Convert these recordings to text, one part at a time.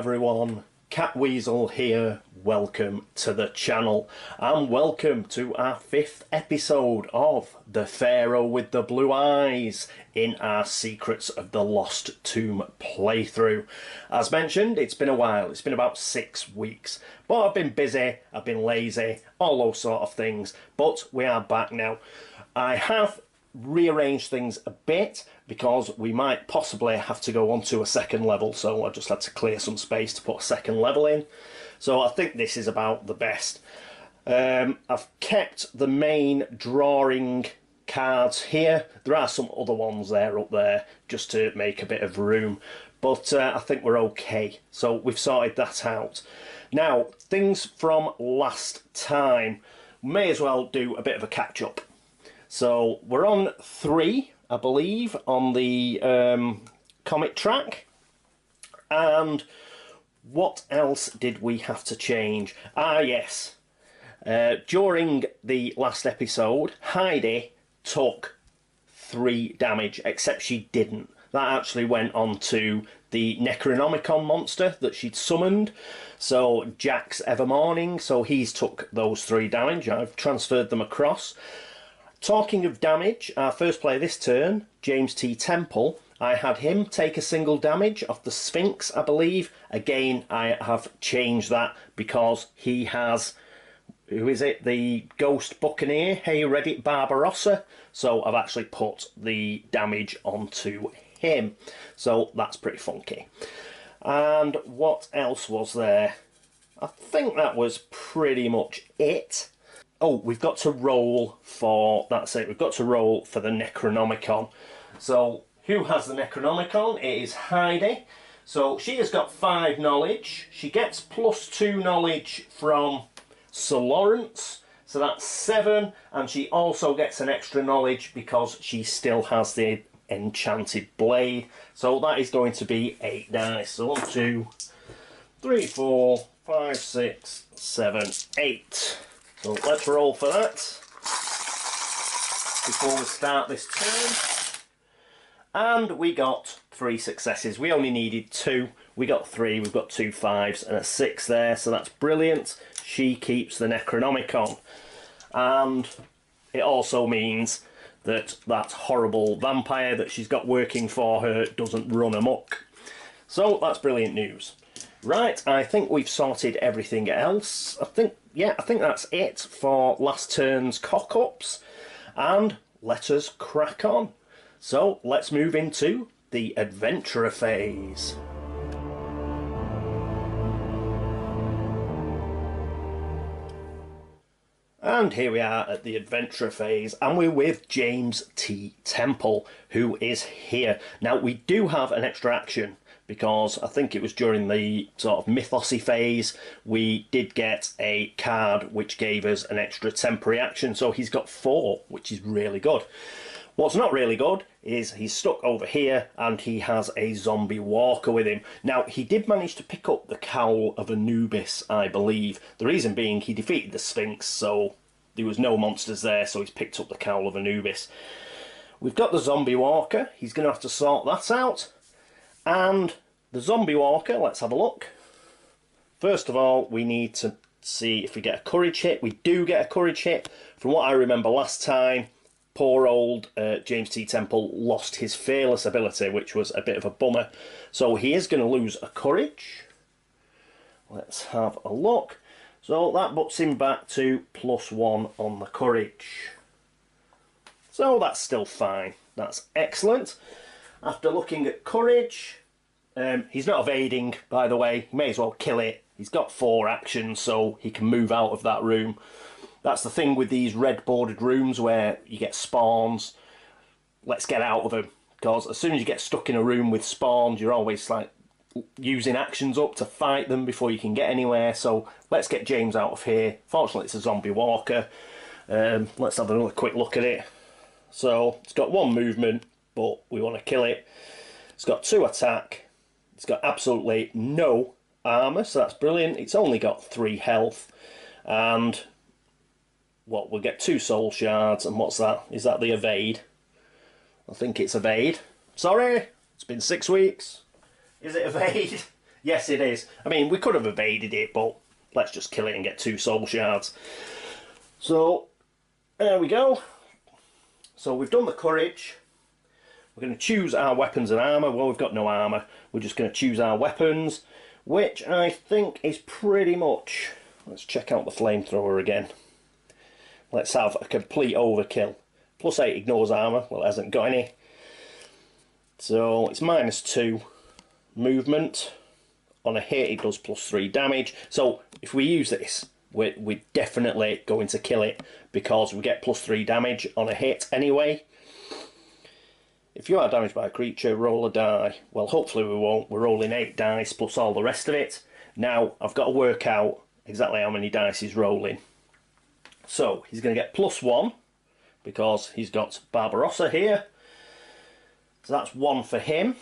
everyone, CatWeazle here. Welcome to the channel and welcome to our 5th episode of the Pharaoh with the Blue Eyes in our Secrets of the Lost Tomb playthrough. As mentioned, it's been a while, it's been about 6 weeks, but I've been busy, I've been lazy, all those sort of things, but we are back now. I have rearrange things a bit because we might possibly have to go on to a second level, so I just had to clear some space to put a second level in. So I think this is about the best. I've kept the main drawing cards here. There are some other ones there up there just to make a bit of room, but I think we're okay. So we've sorted that out. Now, things from last time. May as well do a bit of a catch-up. So we're on 3, I believe, on the comic track. And what else did we have to change? Ah, yes. During the last episode, Heidi took 3 damage, except she didn't. That actually went on to the Necronomicon monster that she'd summoned. So Jack's Evermorning, so he's took those 3 damage. I've transferred them across. Talking of damage, our first player this turn, James T. Temple, I had him take a single damage off the Sphinx, I believe. Again, I have changed that because he has, who is it, the Ghost Buccaneer, Hey Reddit Barbarossa. So I've actually put the damage onto him. So that's pretty funky. And what else was there? I think that was pretty much it. Oh, we've got to roll for, that's it, we've got to roll for the Necronomicon. So, who has the Necronomicon? It is Heidi. So, she has got 5 knowledge. She gets +2 knowledge from Sir Lawrence. So that's 7. And she also gets an extra knowledge because she still has the enchanted blade. So, that is going to be 8 dice. So, 1, 2, 3, 4, 5, 6, 7, 8. So let's roll for that before we start this turn. And we got 3 successes. We only needed 2. We got 3. We've got 2 5s and a 6 there. So that's brilliant. She keeps the Necronomicon. And it also means that that horrible vampire that she's got working for her doesn't run amok. So that's brilliant news. Right, I think we've sorted everything else. I think that's it for last turn's cock-ups. And let us crack on. So, let's move into the adventurer phase. And here we are at the adventurer phase, and we're with James T. Temple, who is here. Now, we do have an extra action, because I think it was during the sort of mythosy phase, we did get a card which gave us an extra temporary action, so he's got 4, which is really good. What's not really good is he's stuck over here and he has a zombie walker with him. Now, he did manage to pick up the Cowl of Anubis, I believe. The reason being he defeated the Sphinx, so there was no monsters there, so he's picked up the Cowl of Anubis. We've got the zombie walker. He's going to have to sort that out. And the zombie walker, let's have a look. First of all, we need to see if we get a courage hit. We do get a courage hit. From what I remember last time, poor old James T. Temple lost his fearless ability, which was a bit of a bummer. So he is going to lose a courage. Let's have a look. So that puts him back to +1 on the courage. So that's still fine. That's excellent. After looking at courage, he's not evading, by the way. He may as well kill it. He's got 4 actions, so he can move out of that room. That's the thing with these red bordered rooms where you get spawns. Let's get out of them, because as soon as you get stuck in a room with spawns, you're always like using actions up to fight them before you can get anywhere. So let's get James out of here. Fortunately, it's a zombie walker. Let's have another quick look at it. So it's got 1 movement, but we want to kill it. It's got 2 attack. It's got absolutely no armour, so that's brilliant. It's only got 3 health. And what, we'll get 2 soul shards. And what's that? Is that the evade? I think it's evade. Sorry, it's been 6 weeks. Is it evade? Yes, it is. I mean, we could have evaded it, but let's just kill it and get 2 soul shards. So, there we go. So we've done the courage. We're going to choose our weapons and armour. Well, we've got no armour. We're just going to choose our weapons, which I think is pretty much... Let's check out the flamethrower again. Let's have a complete overkill. +8 ignores armour. Well, it hasn't got any. So it's -2 movement. On a hit, it does +3 damage. So if we use this, we're definitely going to kill it because we get +3 damage on a hit anyway. If you are damaged by a creature, roll a die. Well, hopefully we won't. We're rolling 8 dice plus all the rest of it. Now, I've got to work out exactly how many dice he's rolling. So, he's going to get +1 because he's got Barbarossa here. So that's 1 for him.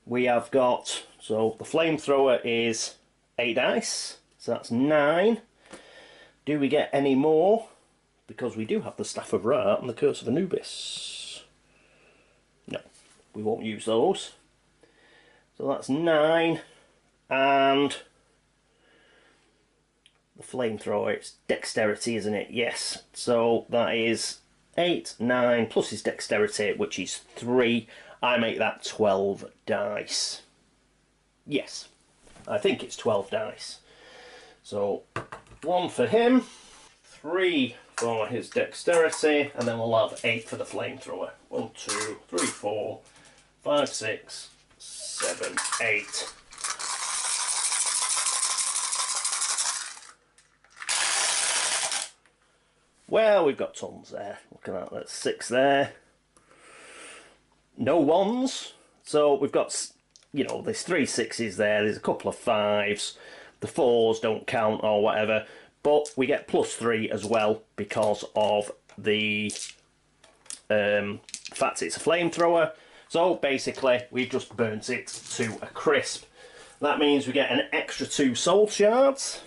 We have got, so the flamethrower is 8 dice. So that's 9. Do we get any more? Because we do have the Staff of Ra and the Curse of Anubis. No, we won't use those. So that's 9. And the flamethrower, it's dexterity, isn't it? Yes. So that is 8, 9 plus his dexterity, which is 3. I make that 12 dice. Yes, I think it's 12 dice. So 1 for him, 3 for his dexterity, and then we'll have 8 for the flamethrower. 1, 2, 3, 4, 5, 6, 7, 8. Well, we've got tons there. Look at that, that's 6 there. No 1s. So we've got, you know, there's 3 6s there, there's a couple of 5s. The 4s don't count or whatever. But we get +3 as well because of the fact it's a flamethrower. So basically, we've just burnt it to a crisp. That means we get an extra 2 soul shards.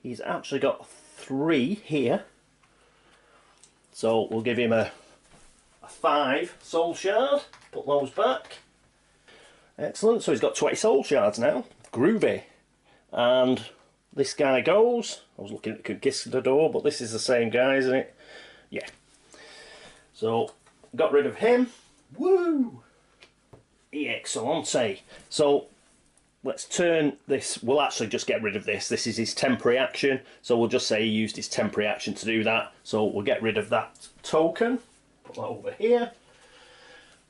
He's actually got 3 here. So we'll give him a 5 soul shard. Put those back. Excellent. So he's got 20 soul shards now. Groovy. And this guy goes. I was looking at the conquistador, but this is the same guy, isn't it? Yeah. So got rid of him. Woo! Excellent. So let's turn this. We'll actually just get rid of this. This is his temporary action. So we'll just say he used his temporary action to do that. So we'll get rid of that token. Put that over here.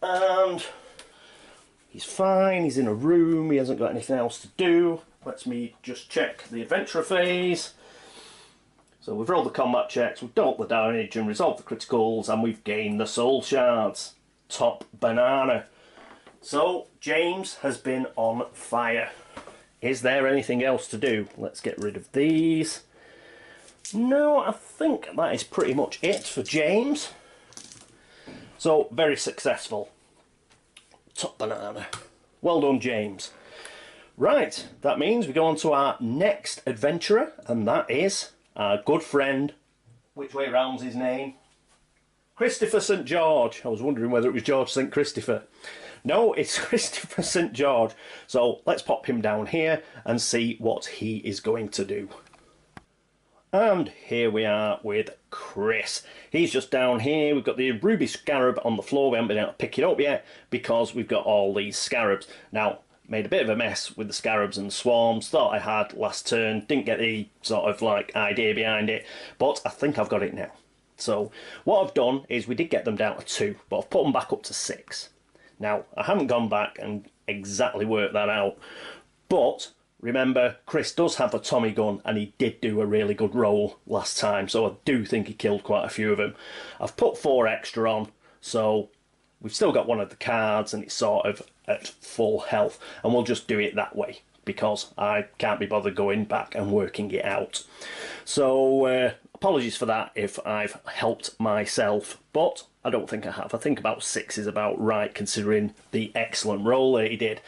And he's fine. He's in a room. He hasn't got anything else to do. Let me just check the adventurer phase. So we've rolled the combat checks, we've dealt the damage and resolved the criticals, and we've gained the soul shards. Top banana. So James has been on fire. Is there anything else to do? Let's get rid of these. No, I think that is pretty much it for James. So very successful. Top banana. Well done, James. Right, that means we go on to our next adventurer, and that is our good friend, which way round's his name? Christopher St. George. I was wondering whether it was George St. Christopher. No, it's Christopher St. George. So let's pop him down here and see what he is going to do. And here we are with Chris. He's just down here. We've got the ruby scarab on the floor. We haven't been able to pick it up yet because we've got all these scarabs. Now, made a bit of a mess with the scarabs and the swarms. Thought I had last turn. Didn't get the sort of like idea behind it. But I think I've got it now. So what I've done is we did get them down to 2. But I've put them back up to 6. Now, I haven't gone back and exactly worked that out. But remember, Chris does have a Tommy gun. And he did do a really good roll last time. So I do think he killed quite a few of them. I've put 4 extra on. So we've still got one of the cards. And it's sort of at full health, and we'll just do it that way because I can't be bothered going back and working it out. So apologies for that if I've helped myself, but I don't think I have. I think about 6 is about right considering the excellent roll that he did.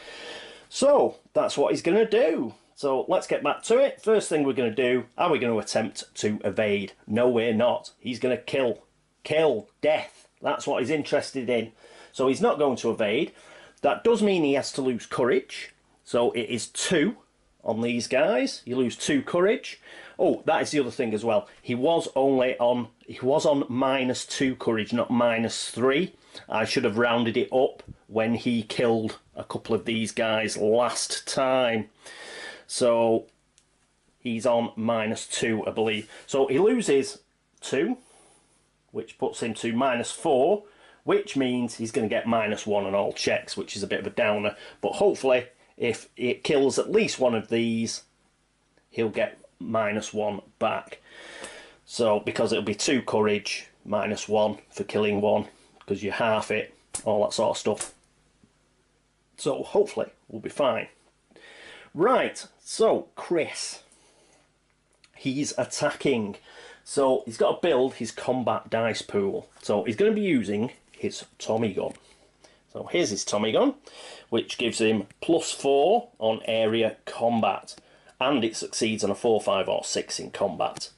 So that's what he's going to do. So let's get back to it. First thing we're going to do, are we going to attempt to evade? No, we're not. He's going to kill, death. That's what he's interested in. So he's not going to evade. That does mean he has to lose courage. So it is 2 on these guys. You lose 2 courage. Oh, that is the other thing as well. He was on -2 courage, not -3. I should have rounded it up when he killed a couple of these guys last time. So he's on -2, I believe. So he loses 2, which puts him to -4, which means he's going to get -1 on all checks, which is a bit of a downer. But hopefully, if it kills at least one of these, he'll get -1 back. So, because it'll be 2 courage, -1 for killing one, because you half it, all that sort of stuff. So, hopefully, we'll be fine. Right, so, Chris. He's attacking. So, he's got to build his combat dice pool. So, he's going to be using his Tommy gun. So, here's his Tommy gun, which gives him +4 on area combat. And it succeeds on a 4, 5 or 6 in combat.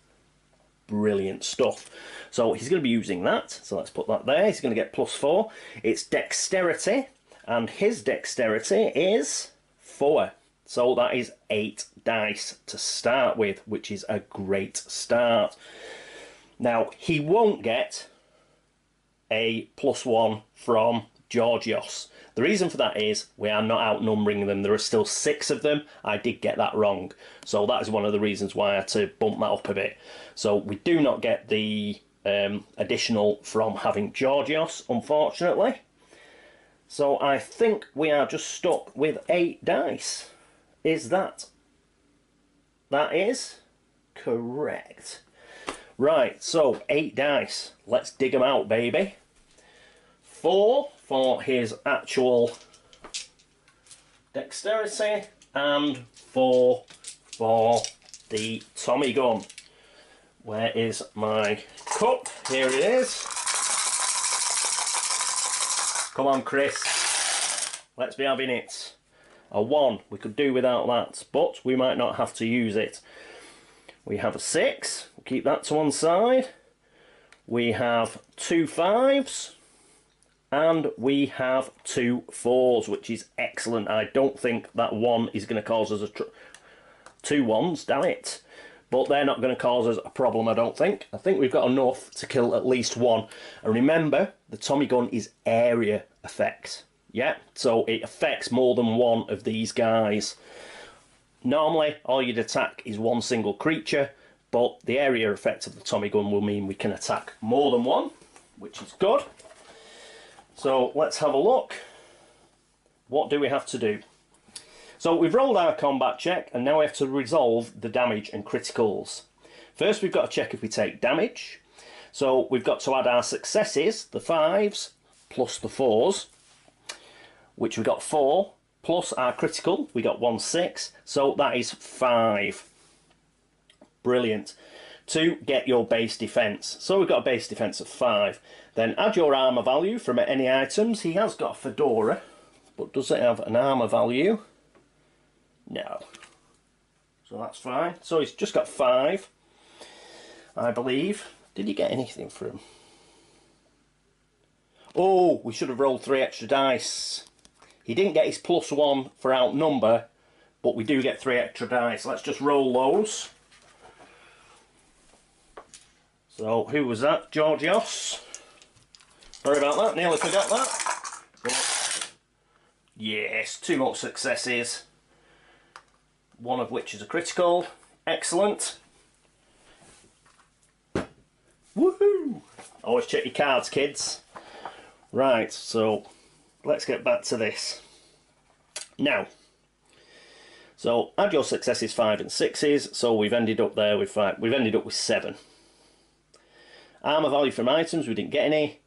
Brilliant stuff. So he's going to be using that. So let's put that there. He's going to get +4. It's dexterity. And his dexterity is 4. So that is 8 dice to start with, which is a great start. Now, he won't get a +1 from Georgios. The reason for that is we are not outnumbering them. There are still 6 of them. I did get that wrong. So that is one of the reasons why I had to bump that up a bit. So we do not get the additional from having Georgios, unfortunately. So I think we are just stuck with 8 dice. Is that? That is correct. Right, so 8 dice. Let's dig them out, baby. 4 for his actual dexterity and 4 for the Tommy gun. Where is my cup? Here it is. Come on, Chris. Let's be having it. A 1. We could do without that, but we might not have to use it. We have a 6. We'll keep that to one side. We have 2 5s. And we have 2 4s, which is excellent. I don't think that 1 is going to cause us 2 1s, damn it. But they're not going to cause us a problem, I don't think. I think we've got enough to kill at least 1. And remember, the Tommy gun is area effects. Yeah, so it affects more than 1 of these guys. Normally, all you'd attack is 1 single creature, but the area effect of the Tommy gun will mean we can attack more than 1, which is good. So let's have a look. What do we have to do? So we've rolled our combat check, and now we have to resolve the damage and criticals. First, we've got to check if we take damage. So we've got to add our successes, the 5s, plus the 4s, which we got 4, plus our critical, we got 1 6, so that is 5. Brilliant. To get your base defence. So we've got a base defence of 5. Then add your armour value from any items. He has got a fedora, but does it have an armour value? No. So that's fine. So he's just got 5, I believe. Did he get anything for him? Oh, we should have rolled 3 extra dice. He didn't get his +1 for outnumber, but we do get 3 extra dice. Let's just roll those. So, who was that? Georgios. Sorry about that, nearly forgot that. But, yes, 2 more successes. 1 of which is a critical. Excellent. Woohoo! Always check your cards, kids. Right, so let's get back to this. Now, so add your successes 5 and 6s, so we've ended up there with 5. We've ended up with 7. Armour value from items, we didn't get any.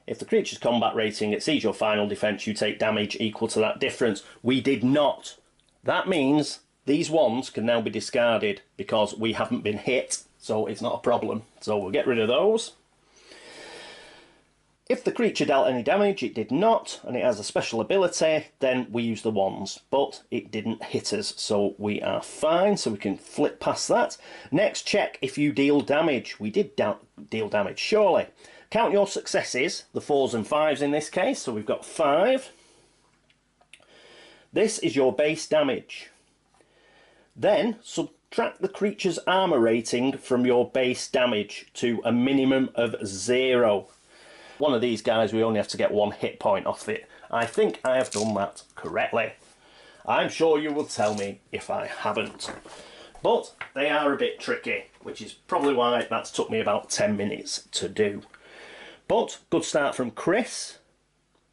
If the creature's combat rating exceeds your final defence, you take damage equal to that difference. We did not. That means these 1s can now be discarded because we haven't been hit, so it's not a problem. So we'll get rid of those. If the creature dealt any damage, it did not, and it has a special ability, then we use the 1s, but it didn't hit us, so we are fine, so we can flip past that. Next, check if you deal damage. We did deal damage, surely. Count your successes, the 4s and 5s in this case, so we've got 5. This is your base damage. Then subtract the creature's armor rating from your base damage to a minimum of 0. One of these guys, we only have to get 1 hit point off it. I think I have done that correctly. I'm sure you will tell me if I haven't. But they are a bit tricky, which is probably why that's took me about 10 minutes to do. But good start from Chris.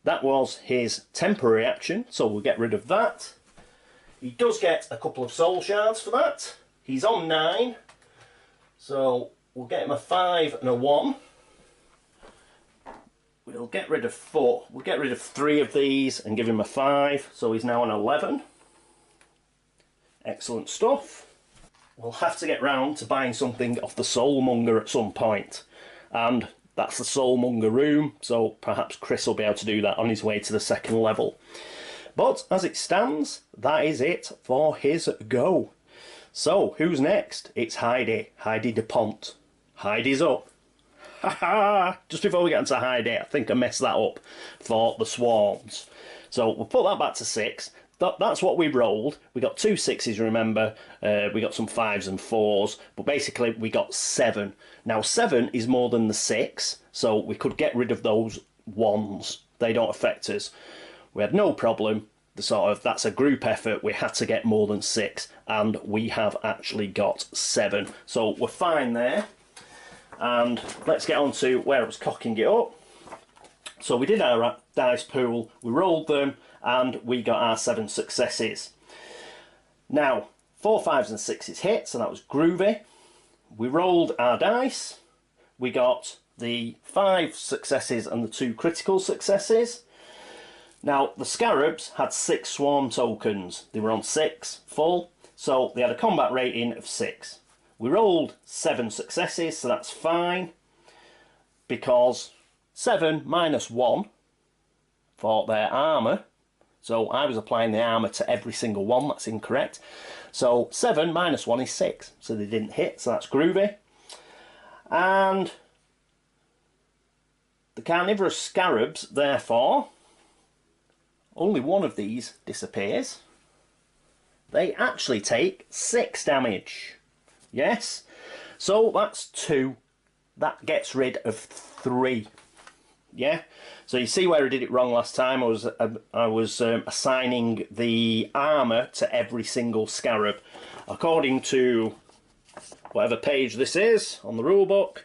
That was his temporary action, so we'll get rid of that. He does get a couple of soul shards for that. He's on 9, so we'll get him a 5 and a 1. We'll get rid of 4. We'll get rid of 3 of these and give him a 5, so he's now on 11. Excellent stuff. We'll have to get round to buying something off the Soul Monger at some point, and that's the Soul Monger room, so perhaps Chris will be able to do that on his way to the 2nd level. But as it stands, that is it for his go. So who's next? It's Heidi DuPont. Heidi's up. Haha! Just before we get into Heidi, I think I messed that up for the swarms. So we'll put that back to 6. That's what we rolled. We got 2 6s, remember. We got some 5s and 4s, but basically we got 7. Now 7 is more than the 6, so we could get rid of those 1s. They don't affect us. We had no problem. That's a group effort. We had to get more than 6, and we have actually got 7. So we're fine there. And let's get on to where I was cocking it up. So we did our dice pool, we rolled them, and we got our 7 successes. Now, 4 5s and 6s hit, so that was groovy. We rolled our dice. We got the 5 successes and the 2 critical successes. Now, the scarabs had 6 swarm tokens. They were on 6 full, so they had a combat rating of 6. We rolled 7 successes, so that's fine, because 7 minus 1 for their armour. So I was applying the armour to every single one. That's incorrect. So 7 minus 1 is 6. So they didn't hit, so that's groovy. And the carnivorous scarabs, therefore, only one of these disappears. They actually take 6 damage. Yes? So that's 2. That gets rid of 3. Yeah, so you see where I did it wrong last time. I was assigning the armour to every single scarab. According to whatever page this is on the rulebook,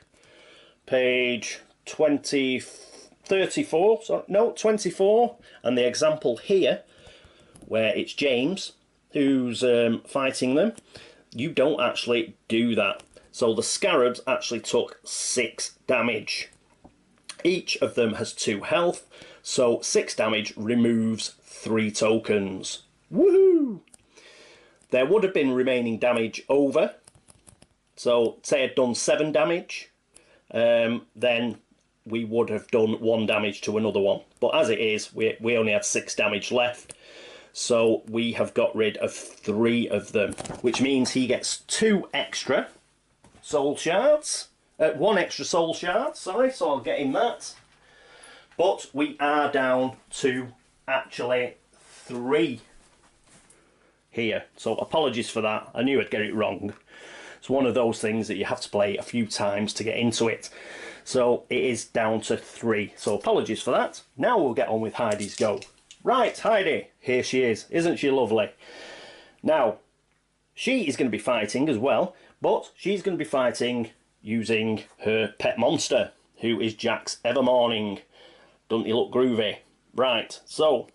page 34, sorry, no, 24, and the example here, where it's James who's fighting them, you don't actually do that. So the scarabs actually took 6 damage. Each of them has 2 health, so 6 damage removes 3 tokens. Woohoo! There would have been remaining damage over. So say I'd done 7 damage, then we would have done 1 damage to another one. But as it is, we only had 6 damage left. So we have got rid of 3 of them, which means he gets 2 extra soul shards. 1 extra soul shard, sorry, so I'll get him that. But we are down to actually 3 here. So apologies for that. I knew I'd get it wrong. It's one of those things that you have to play a few times to get into it. So it is down to 3. So apologies for that. Now we'll get on with Heidi's go. Right, Heidi, here she is. Isn't she lovely? Now, she is going to be fighting as well, but she's going to be fighting using her pet monster, who is Jack's Evermorning. Doesn't he look groovy? Right, so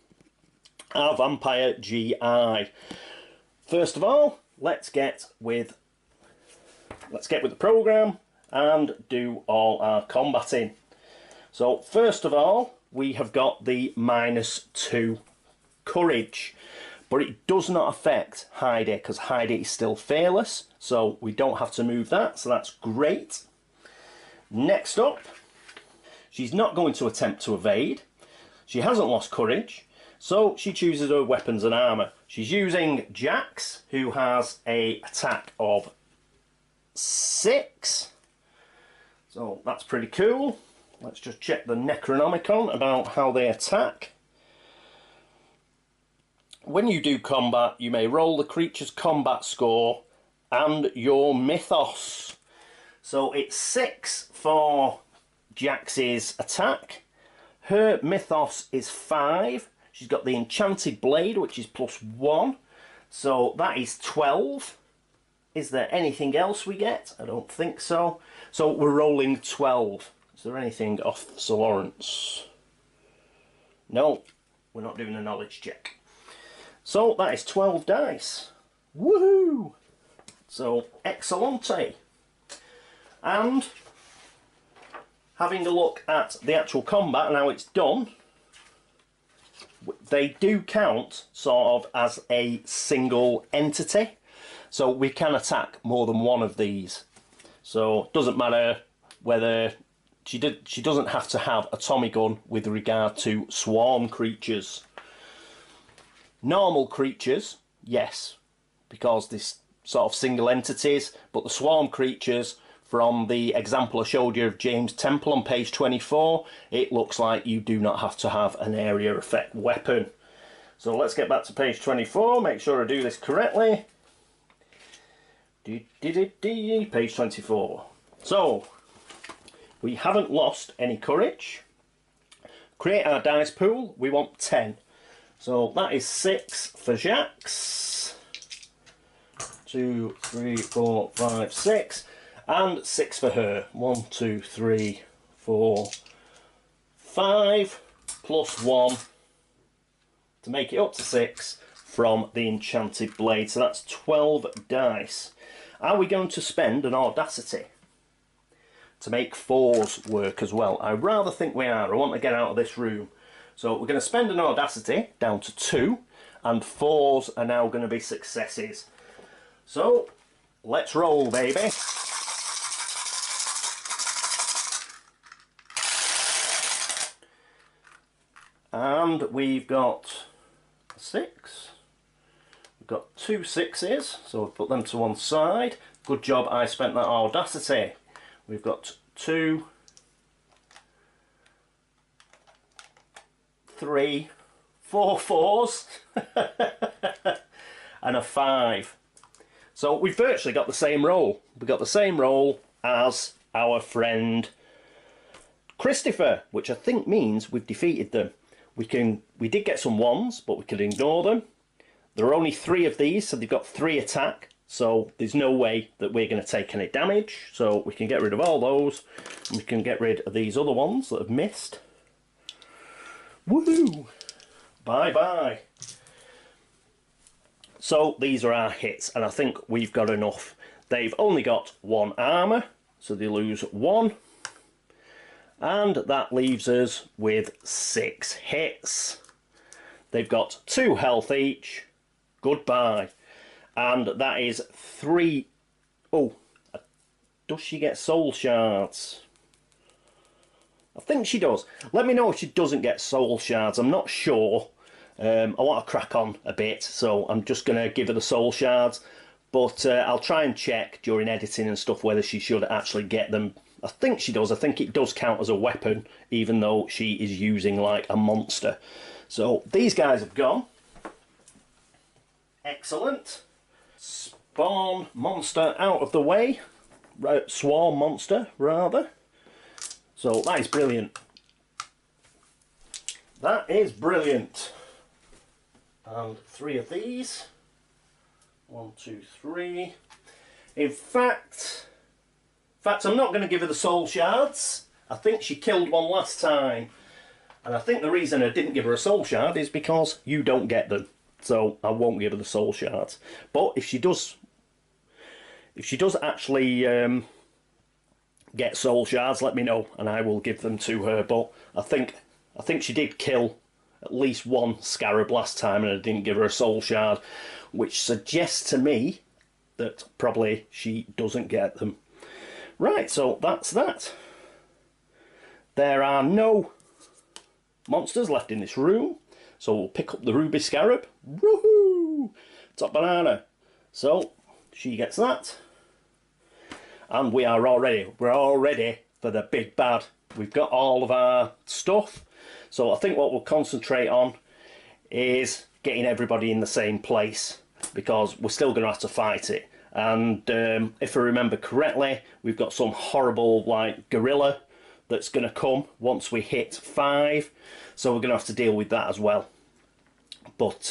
our Vampire GI. First of all, let's get with the program and do all our combating. So first of all, we have got the -2 courage, but it does not affect Heidi because Heidi is still fearless, so we don't have to move that, so that's great. Next up, she's not going to attempt to evade. She hasn't lost courage, so she chooses her weapons and armour. She's using Jack's, who has an attack of 6, so that's pretty cool. Let's just check the Necronomicon about how they attack. when you do combat, you may roll the creature's combat score and your mythos. So it's 6 for Jax's attack. Her mythos is 5. She's got the enchanted blade, which is +1. So that is 12. Is there anything else we get? I don't think so. So we're rolling 12. Is there anything off Sir Lawrence? No, we're not doing a knowledge check. So that is 12 dice. Woohoo! So, excellente. And having a look at the actual combat and how it's done, they do count sort of as a single entity. So we can attack more than one of these. So it doesn't matter whether she doesn't have to have a Tommy gun with regard to swarm creatures. Normal creatures, yes, because this sort of single entities, but the swarm creatures, from the example I showed you of James Temple on page 24, it looks like you do not have to have an area effect weapon. So let's get back to page 24, make sure I do this correctly. Page 24. So, we haven't lost any courage. Create our dice pool, we want 10. So that is 6 for Jax. 2, 3, 4, 5, 6. And 6 for her. 1, 2, 3, 4, 5. +1 to make it up to 6 from the enchanted blade. So that's 12 dice. Are we going to spend an audacity to make 4s work as well? I rather think we are. I want to get out of this room. So we're going to spend an audacity down to 2, and 4s are now going to be successes. So let's roll, baby. And we've got a 6. We've got 2 6s, so we'll put them to one side. Good job I spent that audacity. We've got 2, 3, 4 4s and a 5. So we've virtually got the same roll. We've got the same roll as our friend Christopher, which I think means we've defeated them. We did get some 1s, but we could ignore them. There are only 3 of these, so they've got 3 attack. So there's no way that we're going to take any damage. So we can get rid of all those. And we can get rid of these other ones that have missed. Woohoo! Bye-bye. So these are our hits, and I think we've got enough. They've only got 1 armour, so they lose 1. And that leaves us with 6 hits. They've got 2 health each. Goodbye. And that is 3... Oh, does she get soul shards? I think she does. Let me know if she doesn't get soul shards. I'm not sure. I want to crack on a bit, so I'm just going to give her the soul shards. But I'll try and check during editing and stuff whether she should actually get them. I think she does. I think it does count as a weapon, even though she is using like a monster. So these guys have gone. Excellent. Spawn monster out of the way. Right, swarm monster, rather. So that is brilliant. That is brilliant. And 3 of these. 1, 2, 3. In fact, I'm not going to give her the soul shards. I think she killed one last time. And I think the reason I didn't give her a soul shard is because you don't get them. So I won't give her the soul shards. But if she does actually get soul shards, let me know and I will give them to her. But I think she did kill at least 1 scarab last time and I didn't give her a soul shard, which suggests to me that probably she doesn't get them. Right, so that's that. There are no monsters left in this room, so we'll pick up the ruby scarab. Woohoo! Top banana. So she gets that. And we're all ready for the big bad. We've got all of our stuff. So I think what we'll concentrate on is getting everybody in the same place, because we're still going to have to fight it. And if I remember correctly, we've got some horrible like gorilla that's going to come once we hit 5, so we're going to have to deal with that as well. But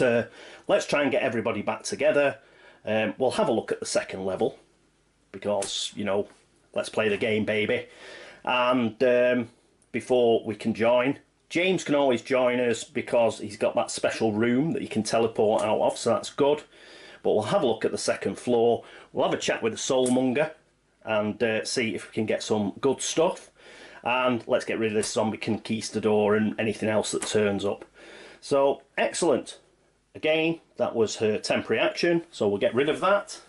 let's try and get everybody back together. We'll have a look at the second level, because, you know, let's play the game, baby. And before we can join, James can always join us because he's got that special room that he can teleport out of, so that's good. But we'll have a look at the second floor. We'll have a chat with the Soulmonger and see if we can get some good stuff. And let's get rid of this zombie conquistador and anything else that turns up. So, excellent. Again, that was her temporary action, so we'll get rid of that.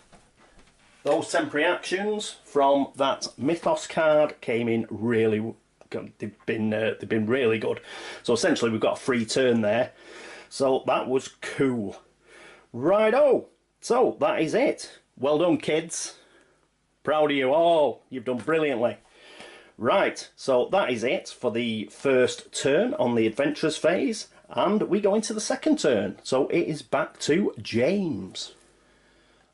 Those temporary actions from that Mythos card came in really... They've been really good. So essentially we've got a free turn there. So that was cool. Righto. So that is it. Well done, kids. Proud of you all. You've done brilliantly. Right, so that is it for the first turn on the adventurers phase, and we go into the second turn. So it is back to James.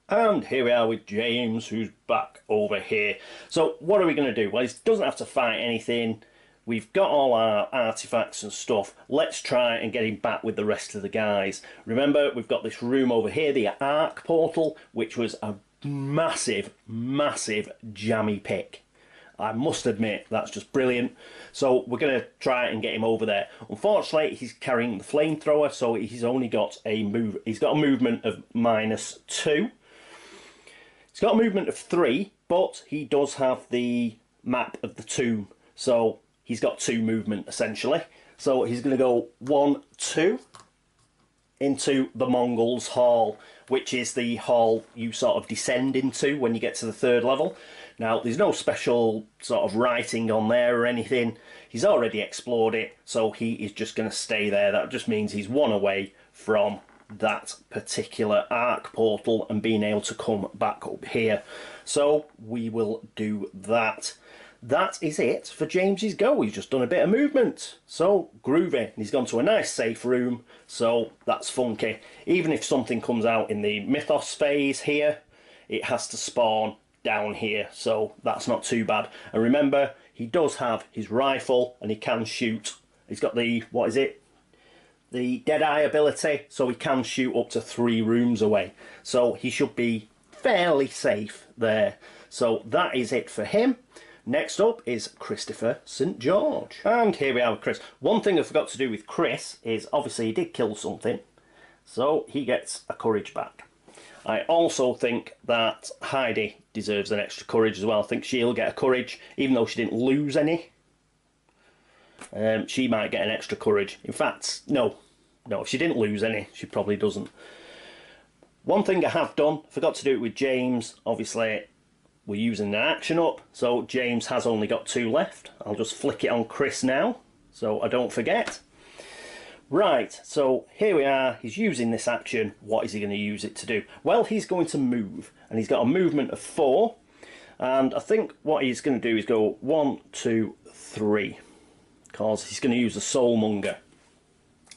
And here we are with James, who's back over here. So what are we going to do? Well, he doesn't have to fight anything. We've got all our artifacts and stuff. Let's try and get him back with the rest of the guys. Remember, we've got this room over here, the Arc Portal, which was a massive, massive jammy pick. I must admit, that's just brilliant. So we're going to try and get him over there. Unfortunately, he's carrying the flamethrower, so he's only got a He's got a movement of -2. He's got a movement of 3, but he does have the map of the tomb, so he's got 2 movement essentially. So he's going to go 1, 2 into the Mongols Hall, which is the hall you sort of descend into when you get to the 3rd level. Now, there's no special sort of writing on there or anything. He's already explored it, so he is just going to stay there. That just means he's 1 away from that particular arc portal and being able to come back up here. So we will do that. That is it for James's go. He's just done a bit of movement. So groovy. He's gone to a nice safe room, so that's funky. Even if something comes out in the Mythos phase here, it has to spawn down here, so that's not too bad. And remember, he does have his rifle and he can shoot. He's got the, what is it? The Deadeye ability, so he can shoot up to 3 rooms away. So he should be fairly safe there. So that is it for him. Next up is Christopher St. George. And here we are with Chris. One thing I forgot to do with Chris is obviously he did kill something, so he gets a courage back. I also think that Heidi deserves an extra courage as well. I think she'll get a courage, even though she didn't lose any. She might get an extra courage. In fact, no, if she didn't lose any, she probably doesn't. One thing I have done, forgot to do it with James, obviously we're using an action up, so James has only got 2 left. I'll just flick it on Chris now, so I don't forget. Right, so here we are, he's using this action. What is he going to use it to do? Well, he's going to move, and he's got a movement of 4, and I think what he's going to do is go 1, 2, 3, because he's going to use the Soulmonger.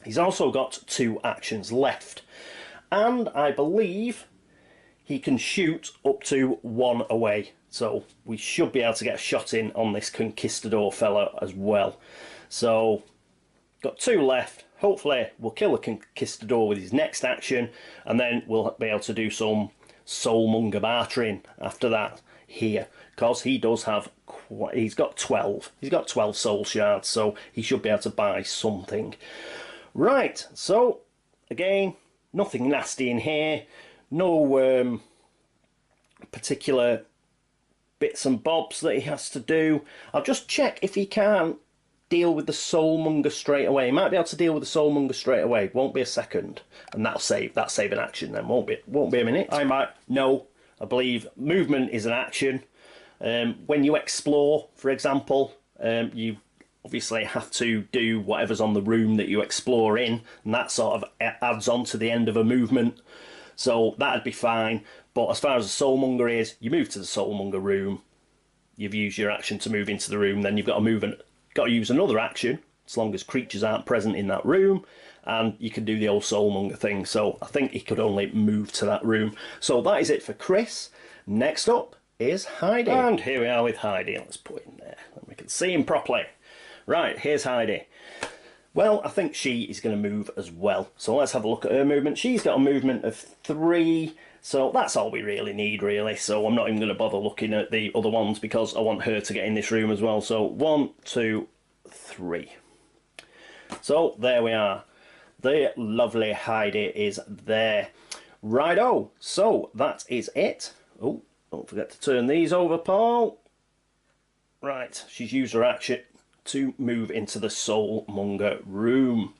He's also got 2 actions left, and I believe he can shoot up to 1 away, so we should be able to get a shot in on this Conquistador fella as well. So, got 2 left. Hopefully we'll kill a Conquistador with his next action, and then we'll be able to do some Soulmonger bartering after that here, because he does have he's got 12 soul shards, so he should be able to buy something. Right, so again, nothing nasty in here, no particular bits and bobs that he has to do. I'll just check if he can deal with the Soulmonger straight away. He might be able to deal with the Soulmonger straight away. Won't be a second, and that'll save an action then. Won't be a minute. I believe movement is an action. When you explore, for example, you obviously have to do whatever's on the room that you explore in, and that sort of adds on to the end of a movement, so that'd be fine. But as far as the Soulmonger is, you move to the Soulmonger room, you've used your action to move into the room, then you've got to use another action as long as creatures aren't present in that room, and you can do the old soulmonger thing. So I think he could only move to that room. So that is it for Chris. Next up is Heidi. And here we are with Heidi. Let's put him there and we can see him properly. Right, here's Heidi. Well, I think she is going to move as well. So let's have a look at her movement. She's got a movement of 3. So that's all we really need, really. So I'm not even going to bother looking at the other ones because I want her to get in this room as well. So 1, 2, 3. So there we are. The lovely Heidi is there. Righto. So that is it. Oh, don't forget to turn these over, Paul. Right, she's used her action to move into the Soulmonger room.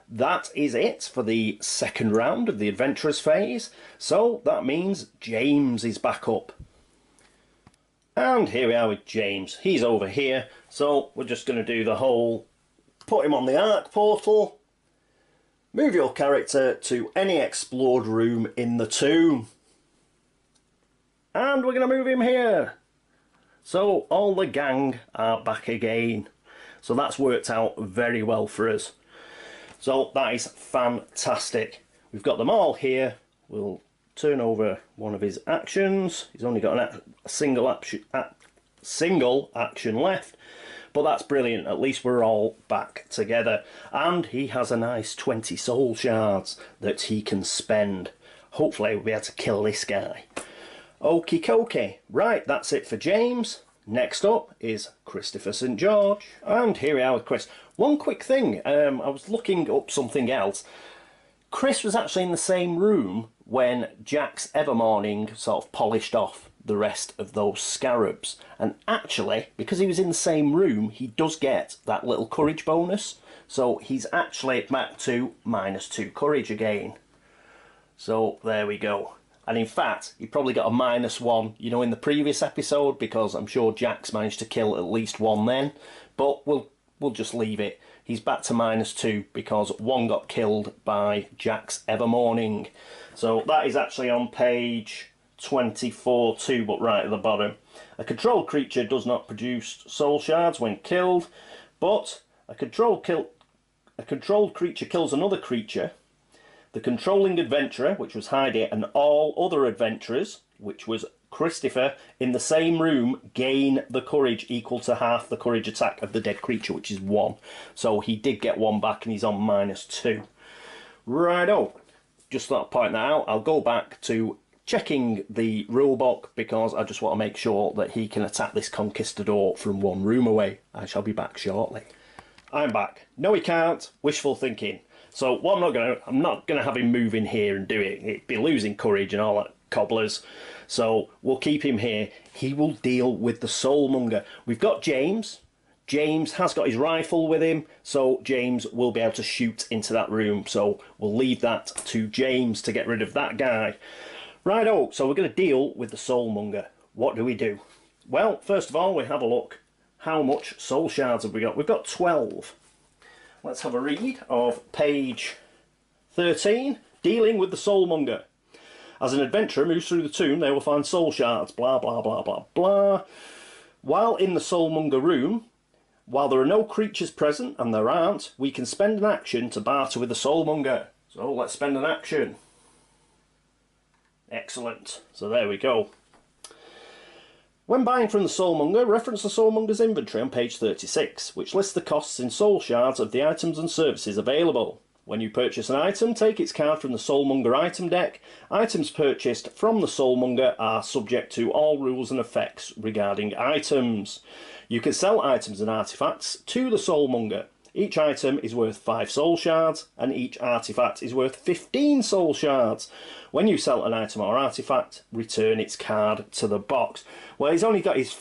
That is it for the second round of the Adventurers phase. So that means James is back up. And here we are with James. He's over here. So we're just going to do the whole, put him on the Arc portal. Move your character to any explored room in the tomb. And we're going to move him here. So all the gang are back again. So that's worked out very well for us. So that is fantastic. We've got them all here. We'll turn over one of his actions. He's only got a single action left. But that's brilliant. At least we're all back together. And he has a nice 20 soul shards that he can spend. Hopefully we'll be able to kill this guy. Okie dokie. Right, that's it for James. Next up is Christopher St. George. And here we are with Chris. One quick thing. I was looking up something else. Chris was actually in the same room when Jack's Evermorning sort of polished off the rest of those scarabs. And actually, because he was in the same room, he does get that little courage bonus. So he's actually back to -2 courage again. So there we go. And in fact, he probably got a -1, you know, in the previous episode, because I'm sure Jack's managed to kill at least one then. But we'll just leave it. He's back to -2 because one got killed by Jack's Evermorning. So that is actually on page 24 too, but right at the bottom. A controlled creature does not produce soul shards when killed, but a controlled creature kills another creature. The controlling adventurer, which was Heidi, and all other adventurers, which was Christopher, in the same room gain the courage equal to half the courage attack of the dead creature, which is 1. So he did get 1 back and he's on -2. Righto. Just thought I'd point that out. I'll go back to checking the rulebook because I just want to make sure that he can attack this conquistador from 1 room away. I shall be back shortly. I'm back. No, he can't. Wishful thinking. So what I'm not gonna have him move in here and do it. It'd be losing courage and all that cobblers. So we'll keep him here. He will deal with the Soulmonger. We've got James. James has got his rifle with him, so James will be able to shoot into that room. So we'll leave that to James to get rid of that guy. Righto, so we're going to deal with the Soulmonger. What do we do? Well, first of all, we have a look. How much soul shards have we got? We've got 12. Let's have a read of page 13, dealing with the Soulmonger. As an adventurer moves through the tomb, they will find soul shards, blah, blah, blah, blah, blah. While in the Soulmonger room, while there are no creatures present, and there aren't, we can spend an action to barter with the Soulmonger. So let's spend an action. Excellent. So there we go. When buying from the Soulmonger, reference the Soulmonger's inventory on page 36, which lists the costs in soul shards of the items and services available. When you purchase an item, take its card from the Soulmonger item deck. Items purchased from the Soulmonger are subject to all rules and effects regarding items. You can sell items and artifacts to the Soulmonger. Each item is worth 5 soul shards, and each artifact is worth 15 soul shards. When you sell an item or artifact, return its card to the box. Well, he's only got his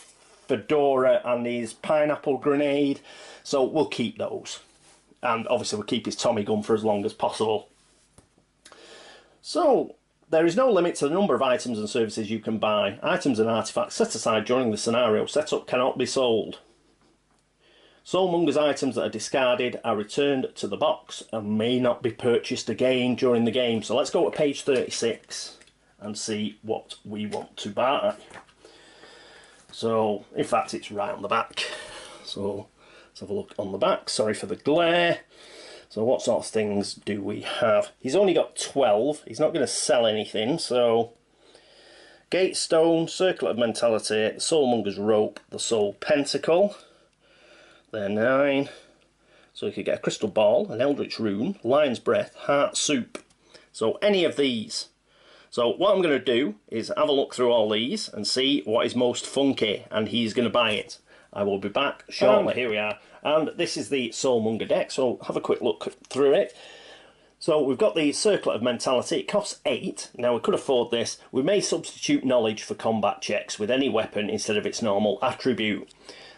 fedora and his pineapple grenade, so we'll keep those. And obviously we'll keep his Tommy gun for as long as possible. So, there is no limit to the number of items and services you can buy. Items and artifacts set aside during the scenario setup cannot be sold. Soulmonger's items that are discarded are returned to the box and may not be purchased again during the game. So let's go to page 36 and see what we want to buy. So, in fact, it's right on the back. So, Let's have a look on the back. Sorry for the glare. So what sort of things do we have? He's only got 12. He's not going to sell anything. So Gatestone, Circle of Mentality, the Soulmonger's Rope, the Soul Pentacle. They're 9. So you could get a Crystal Ball, an Eldritch Rune, Lion's Breath, Heart Soup. So any of these. So what I'm going to do is have a look through all these and see what is most funky, and he's going to buy it. I will be back shortly. Here we are. And this is the Soulmonger deck, so have a quick look through it. So we've got the Circlet of Mentality. It costs 8. Now we could afford this. We may substitute knowledge for combat checks with any weapon instead of its normal attribute.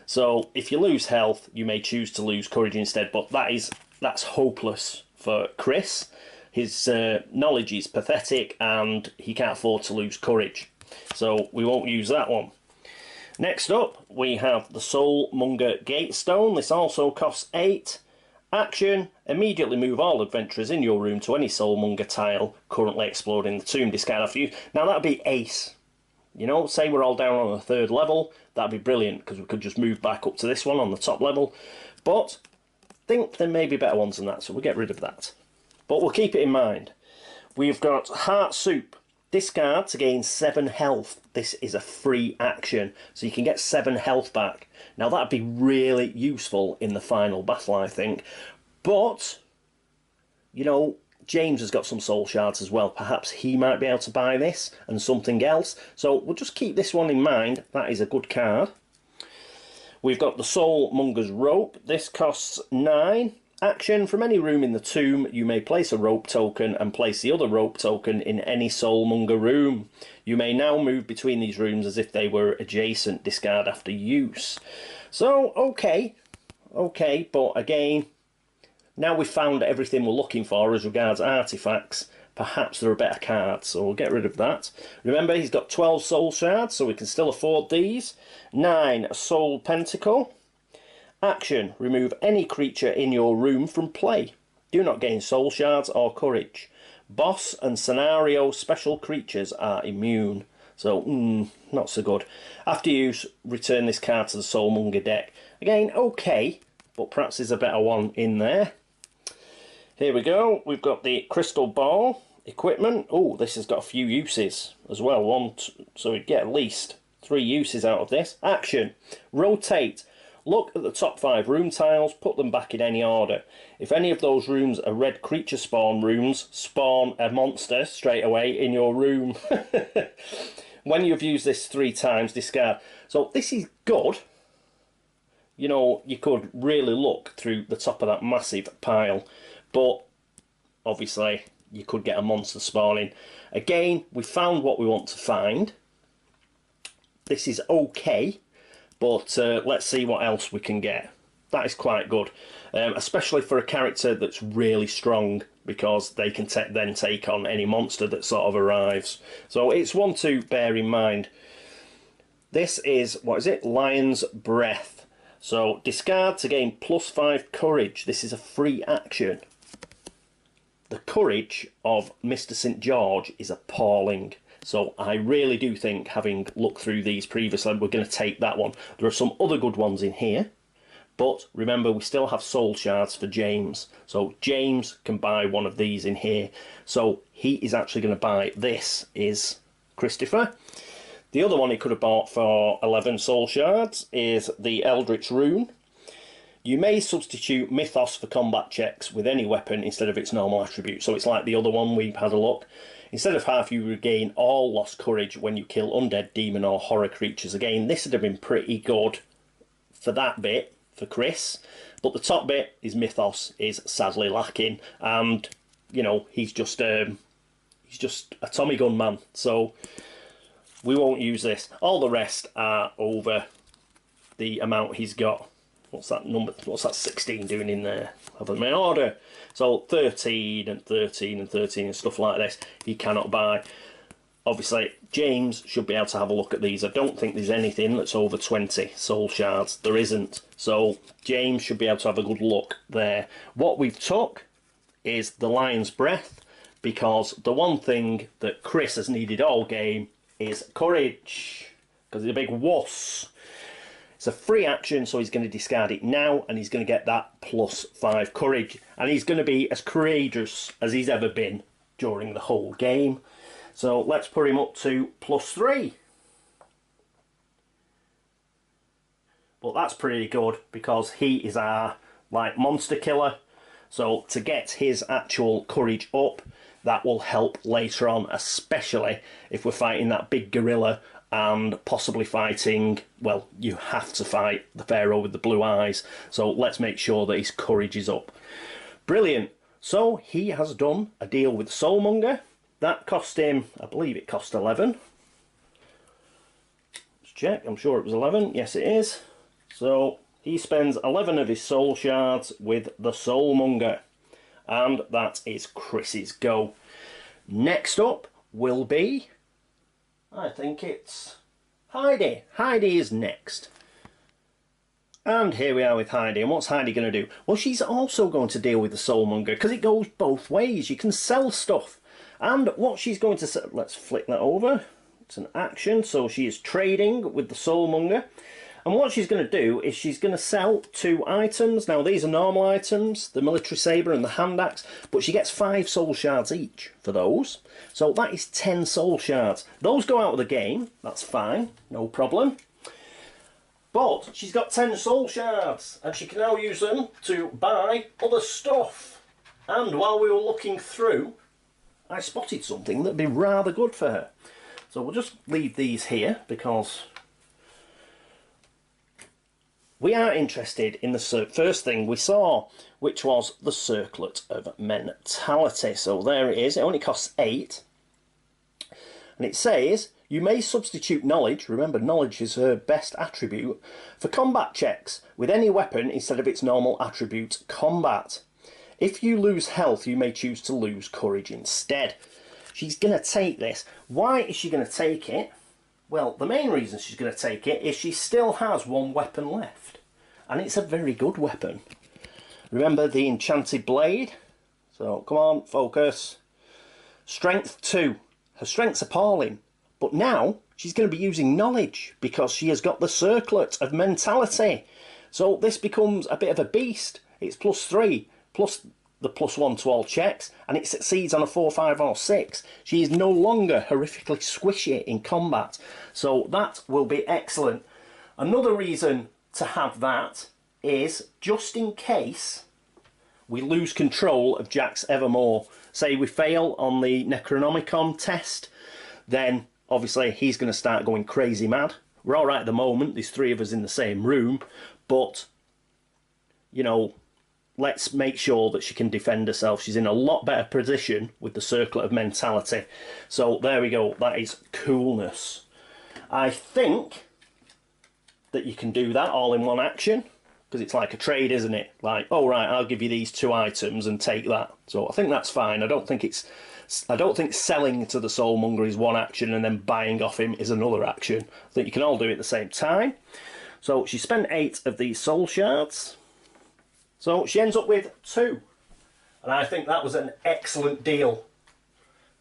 So if you lose health, you may choose to lose courage instead, but that's hopeless for Chris. His knowledge is pathetic and he can't afford to lose courage. So we won't use that one. Next up, we have the Soulmonger Gatestone. This also costs 8. Action, immediately move all adventurers in your room to any Soulmonger tile currently exploding the tomb. Discard after use. Now that'd be ace. You know, say we're all down on the 3rd level, that'd be brilliant because we could just move back up to this one on the top level. But I think there may be better ones than that, so we'll get rid of that. But we'll keep it in mind. We've got Heart Soup. Discard to gain 7 health. This is a free action, so you can get 7 health back. Now that'd be really useful in the final battle, I think. But, you know, James has got some soul shards as well. Perhaps he might be able to buy this and something else. So we'll just keep this one in mind. That is a good card. We've got the Soulmonger's Rope. This costs 9. Action, from any room in the tomb, you may place a rope token and place the other rope token in any Soulmonger room. You may now move between these rooms as if they were adjacent. Discard after use. So, okay, but again, now we've found everything we're looking for as regards artifacts, perhaps there are better cards, so we'll get rid of that. Remember, he's got 12 soul shards, so we can still afford these. 9, a Soul Pentacle. Action, remove any creature in your room from play. Do not gain soul shards or courage. Boss and scenario special creatures are immune. So, not so good. After use, return this card to the Soulmonger deck. Again, okay, but perhaps there's a better one in there. Here we go. We've got the Crystal Ball equipment. Oh, this has got a few uses as well. So we get at least 3 uses out of this. Action, rotate. Look at the top 5 room tiles, put them back in any order. If any of those rooms are red creature spawn rooms, spawn a monster straight away in your room. When you've used this 3 times, discard. So this is good. You know, you could really look through the top of that massive pile, but obviously you could get a monster spawning. Again, we found what we want to find. This is okay. But let's see what else we can get. That is quite good, especially for a character that's really strong, because they can then take on any monster that sort of arrives. So it's one to bear in mind. This is, what is it? Lion's Breath. So discard to gain +5 courage. This is a free action. The courage of Mr. St. George is appalling. So I really do think, having looked through these previously, we're going to take that one. There are some other good ones in here, but remember, we still have soul shards for James. So James can buy one of these in here. So he is actually going to buy this, is Christopher. The other one he could have bought for 11 soul shards is the Eldritch Rune. You may substitute Mythos for combat checks with any weapon instead of its normal attribute. So it's like the other one we've had a look. Instead of half, you regain all lost courage when you kill undead, demon or horror creatures. Again, this would have been pretty good for that bit, for Chris. But the top bit, his Mythos, is sadly lacking. And, you know, he's just a Tommy gun man. So we won't use this. All the rest are over the amount he's got. What's that number? What's that 16 doing in there? Have them in order. So 13 and 13 and 13 and stuff like this, he cannot buy. Obviously, James should be able to have a look at these. I don't think there's anything that's over 20 soul shards. There isn't. So James should be able to have a good look there. What we've took is the Lion's Breath, because the one thing that Chris has needed all game is courage, because he's a big wuss. It's a free action, so he's going to discard it now, and he's going to get that +5 courage. And he's going to be as courageous as he's ever been during the whole game. So let's put him up to +3. But that's pretty good, because he is our monster killer. So to get his actual courage up, that will help later on, especially if we're fighting that big gorilla and possibly fighting, well, you have to fight the Pharaoh with the blue eyes. So let's make sure that his courage is up. Brilliant. So he has done a deal with Soulmonger. That cost him, I believe it cost 11. Let's check, I'm sure it was 11. Yes, it is. So he spends 11 of his soul shards with the Soulmonger. And that is Chris's go. Next up will be, I think it's Heidi. Heidi is next. And here we are with Heidi. And what's Heidi going to do? Well, she's also going to deal with the Soulmonger, because it goes both ways. You can sell stuff. And what she's going to sell, let's flick that over. It's an action, so she is trading with the Soulmonger. And what she's going to do is she's going to sell 2 items. Now, these are normal items, the military sabre and the hand axe, but she gets 5 soul shards each for those. So that is 10 soul shards. Those go out of the game, that's fine, no problem. But she's got 10 soul shards, and she can now use them to buy other stuff. And while we were looking through, I spotted something that'd be rather good for her. So we'll just leave these here, because we are interested in the first thing we saw, which was the Circlet of Mentality. So there it is. It only costs 8. And it says, you may substitute knowledge, remember knowledge is her best attribute, for combat checks with any weapon instead of its normal attribute, combat. If you lose health, you may choose to lose courage instead. She's going to take this. Why is she going to take it? Well, the main reason she's going to take it is she still has 1 weapon left. And it's a very good weapon. Remember the enchanted blade? So, come on, focus. Strength 2. Her strength's appalling. But now, she's going to be using knowledge, because she has got the Circlet of Mentality. So, this becomes a bit of a beast. It's +3, plus the +1 to all checks, and it succeeds on a 4, 5 or 6. She is no longer horrifically squishy in combat. So that will be excellent. Another reason to have that is just in case we lose control of Jax Evermore. Say we fail on the Necronomicon test, then obviously he's going to start going crazy mad. We're alright at the moment, there's 3 of us in the same room, but, you know, let's make sure that she can defend herself. She's in a lot better position with the Circlet of Mentality. So there we go, that is coolness. I think that you can do that all in one action, because it's like a trade, isn't it? Like, oh right, I'll give you these 2 items and take that. So I think that's fine. I don't think selling to the Soulmonger is one action and then buying off him is another action. I think you can all do it at the same time. So she spent 8 of these soul shards. So she ends up with 2. And I think that was an excellent deal.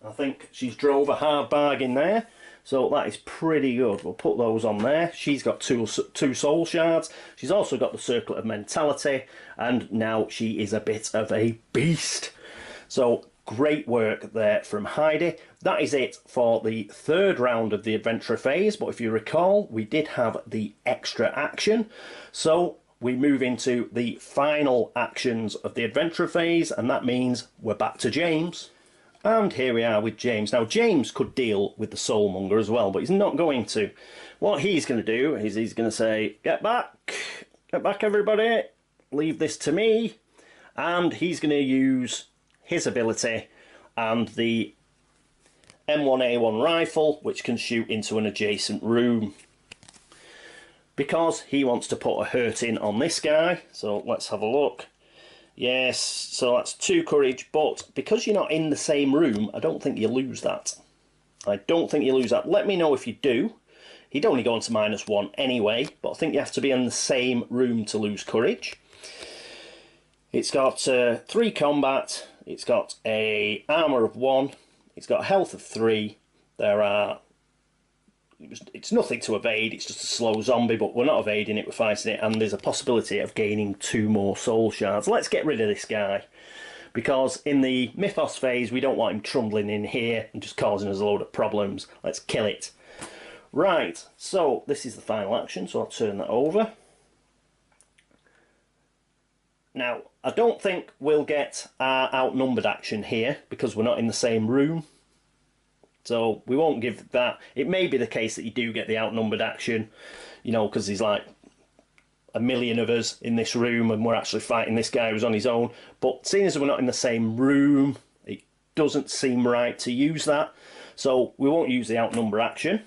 I think she's drove a hard bargain there. So that is pretty good. We'll put those on there. She's got two soul shards. She's also got the Circlet of Mentality. And now she is a bit of a beast. So great work there from Heidi. That is it for the 3rd round of the adventure phase. But if you recall, we did have the extra action. So we move into the final actions of the adventure phase. And that means we're back to James. And here we are with James. Now, James could deal with the Soulmonger as well, but he's not going to. What he's going to do is he's going to say, get back everybody, leave this to me. And he's going to use his ability and the M1A1 rifle, which can shoot into an adjacent room, because he wants to put a hurt in on this guy. So let's have a look. Yes, so that's 2 courage, but because you're not in the same room, I don't think you lose that. I don't think you lose that. Let me know if you do. He'd only go on to -1 anyway, but I think you have to be in the same room to lose courage. It's got 3 combat, it's got a armour of 1, it's got a health of 3, there are it's nothing to evade, it's just a slow zombie, but we're not evading it, we're fighting it, and there's a possibility of gaining 2 more soul shards. Let's get rid of this guy, because in the Mythos phase we don't want him trundling in here and just causing us a load of problems. Let's kill it. Right, so this is the final action, so I'll turn that over. Now, I don't think we'll get our outnumbered action here because we're not in the same room. So we won't give that. It may be the case that you do get the outnumbered action, you know, because there's like a million of us in this room and we're actually fighting this guy who's on his own. But seeing as we're not in the same room, it doesn't seem right to use that. So we won't use the outnumber action.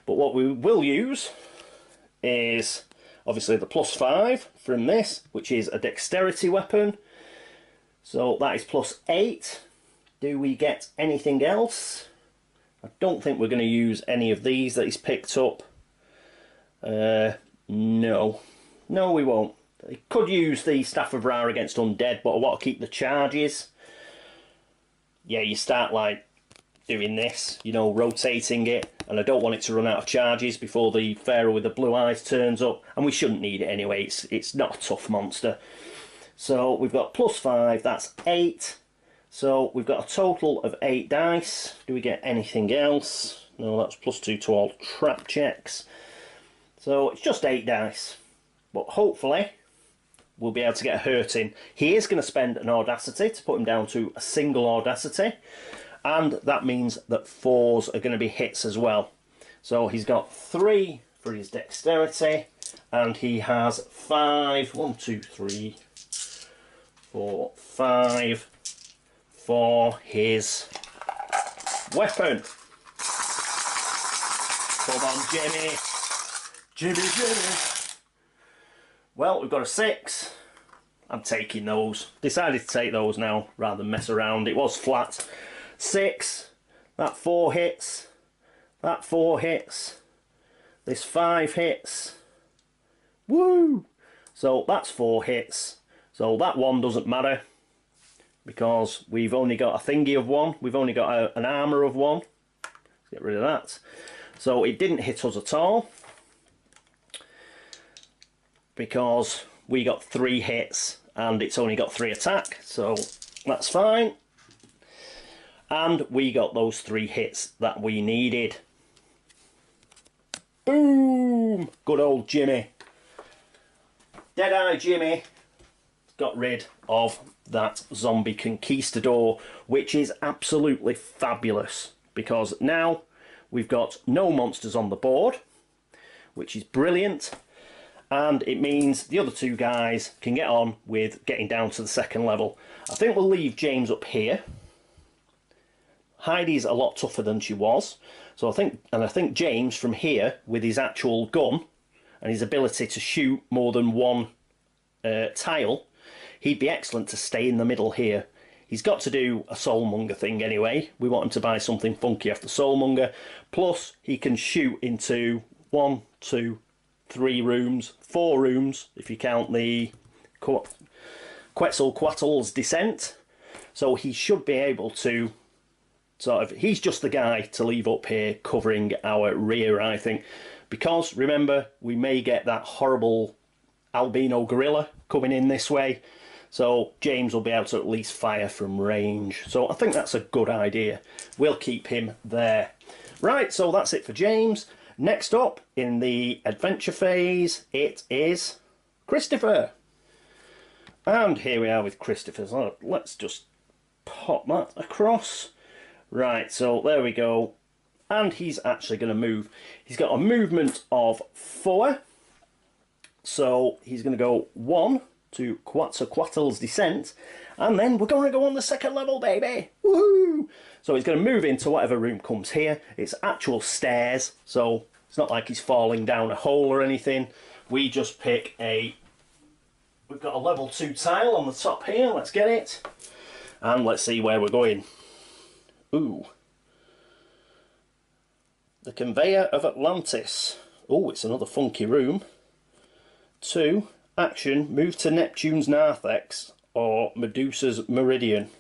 But what we will use is obviously the +5 from this, which is a dexterity weapon. So that is +8. Do we get anything else? I don't think we're going to use any of these that he's picked up. No, we won't. He could use the Staff of Ra against undead, but I want to keep the charges. Yeah, you start like doing this, you know, rotating it, and I don't want it to run out of charges before the Pharaoh with the blue eyes turns up, and we shouldn't need it anyway. It's not a tough monster. So we've got +5, that's 8. So we've got a total of 8 dice. Do we get anything else? No, that's +2 to all trap checks. So it's just 8 dice. But hopefully we'll be able to get a hurt in. He is going to spend an audacity to put him down to a single audacity. And that means that 4s are going to be hits as well. So he's got 3 for his dexterity. And he has 5, 1, 2, 3, 4, 5 for his weapon. Come on, Jimmy. Jimmy. Well, we've got a 6. I'm taking those. Decided to take those now rather than mess around. It was flat. 6. That 4 hits. That 4 hits. This 5 hits. Woo! So that's 4 hits. So that 1 doesn't matter, because we've only got a thingy of 1. We've only got an armour of 1. Let's get rid of that. So it didn't hit us at all, because we got 3 hits and it's only got 3 attack. So that's fine. And we got those 3 hits that we needed. Boom! Good old Jimmy. Deadeye Jimmy got rid of that zombie conquistador, which is absolutely fabulous, because now we've got no monsters on the board, which is brilliant, and it means the other 2 guys can get on with getting down to the 2nd level. I think we'll leave James up here. Heidi's a lot tougher than she was, so I think James from here, with his actual gun and his ability to shoot more than 1 tile, he'd be excellent to stay in the middle here. He's got to do a Soulmonger thing anyway. We want him to buy something funky after Soulmonger. Plus, he can shoot into 1, 2, 3 rooms, 4 rooms, if you count the Quetzalcoatl's descent. So he should be able to he's just the guy to leave up here covering our rear, I think. Because, remember, we may get that horrible albino gorilla coming in this way. So James will be able to at least fire from range. So I think that's a good idea. We'll keep him there. Right, so that's it for James. Next up in the adventure phase, it is Christopher. And here we are with Christopher. So let's just pop that across. Right, so there we go. And he's actually going to move. He's got a movement of 4. So he's going to go 1 to Quetzalcoatl's descent. And then we're going to go on the 2nd level, baby. Woohoo! So he's going to move into whatever room comes here. It's actual stairs, so it's not like he's falling down a hole or anything. We just pick a... We've got a level 2 tile on the top here. Let's get it. And let's see where we're going. Ooh. The Conveyor of Atlantis. Oh, it's another funky room. 2. Action. Move to Neptune's narthex or Medusa's meridian.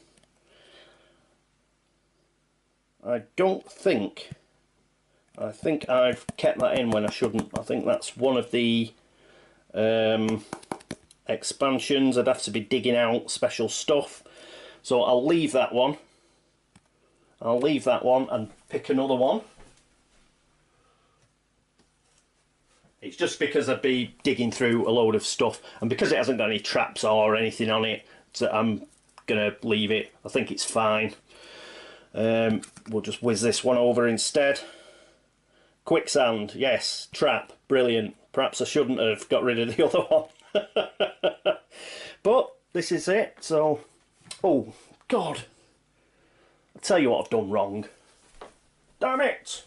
I don't think I think I've kept that in when I shouldn't. I think that's one of the expansions. I'd have to be digging out special stuff. So I'll leave that one. I'll leave that one and pick another one. It's just because I'd be digging through a load of stuff, and because it hasn't got any traps or anything on it, so I'm going to leave it. I think it's fine. We'll just whiz this one over instead. Quicksand, yes. Trap, brilliant. Perhaps I shouldn't have got rid of the other one. But this is it, so... Oh, God. I'll tell you what I've done wrong. Damn it!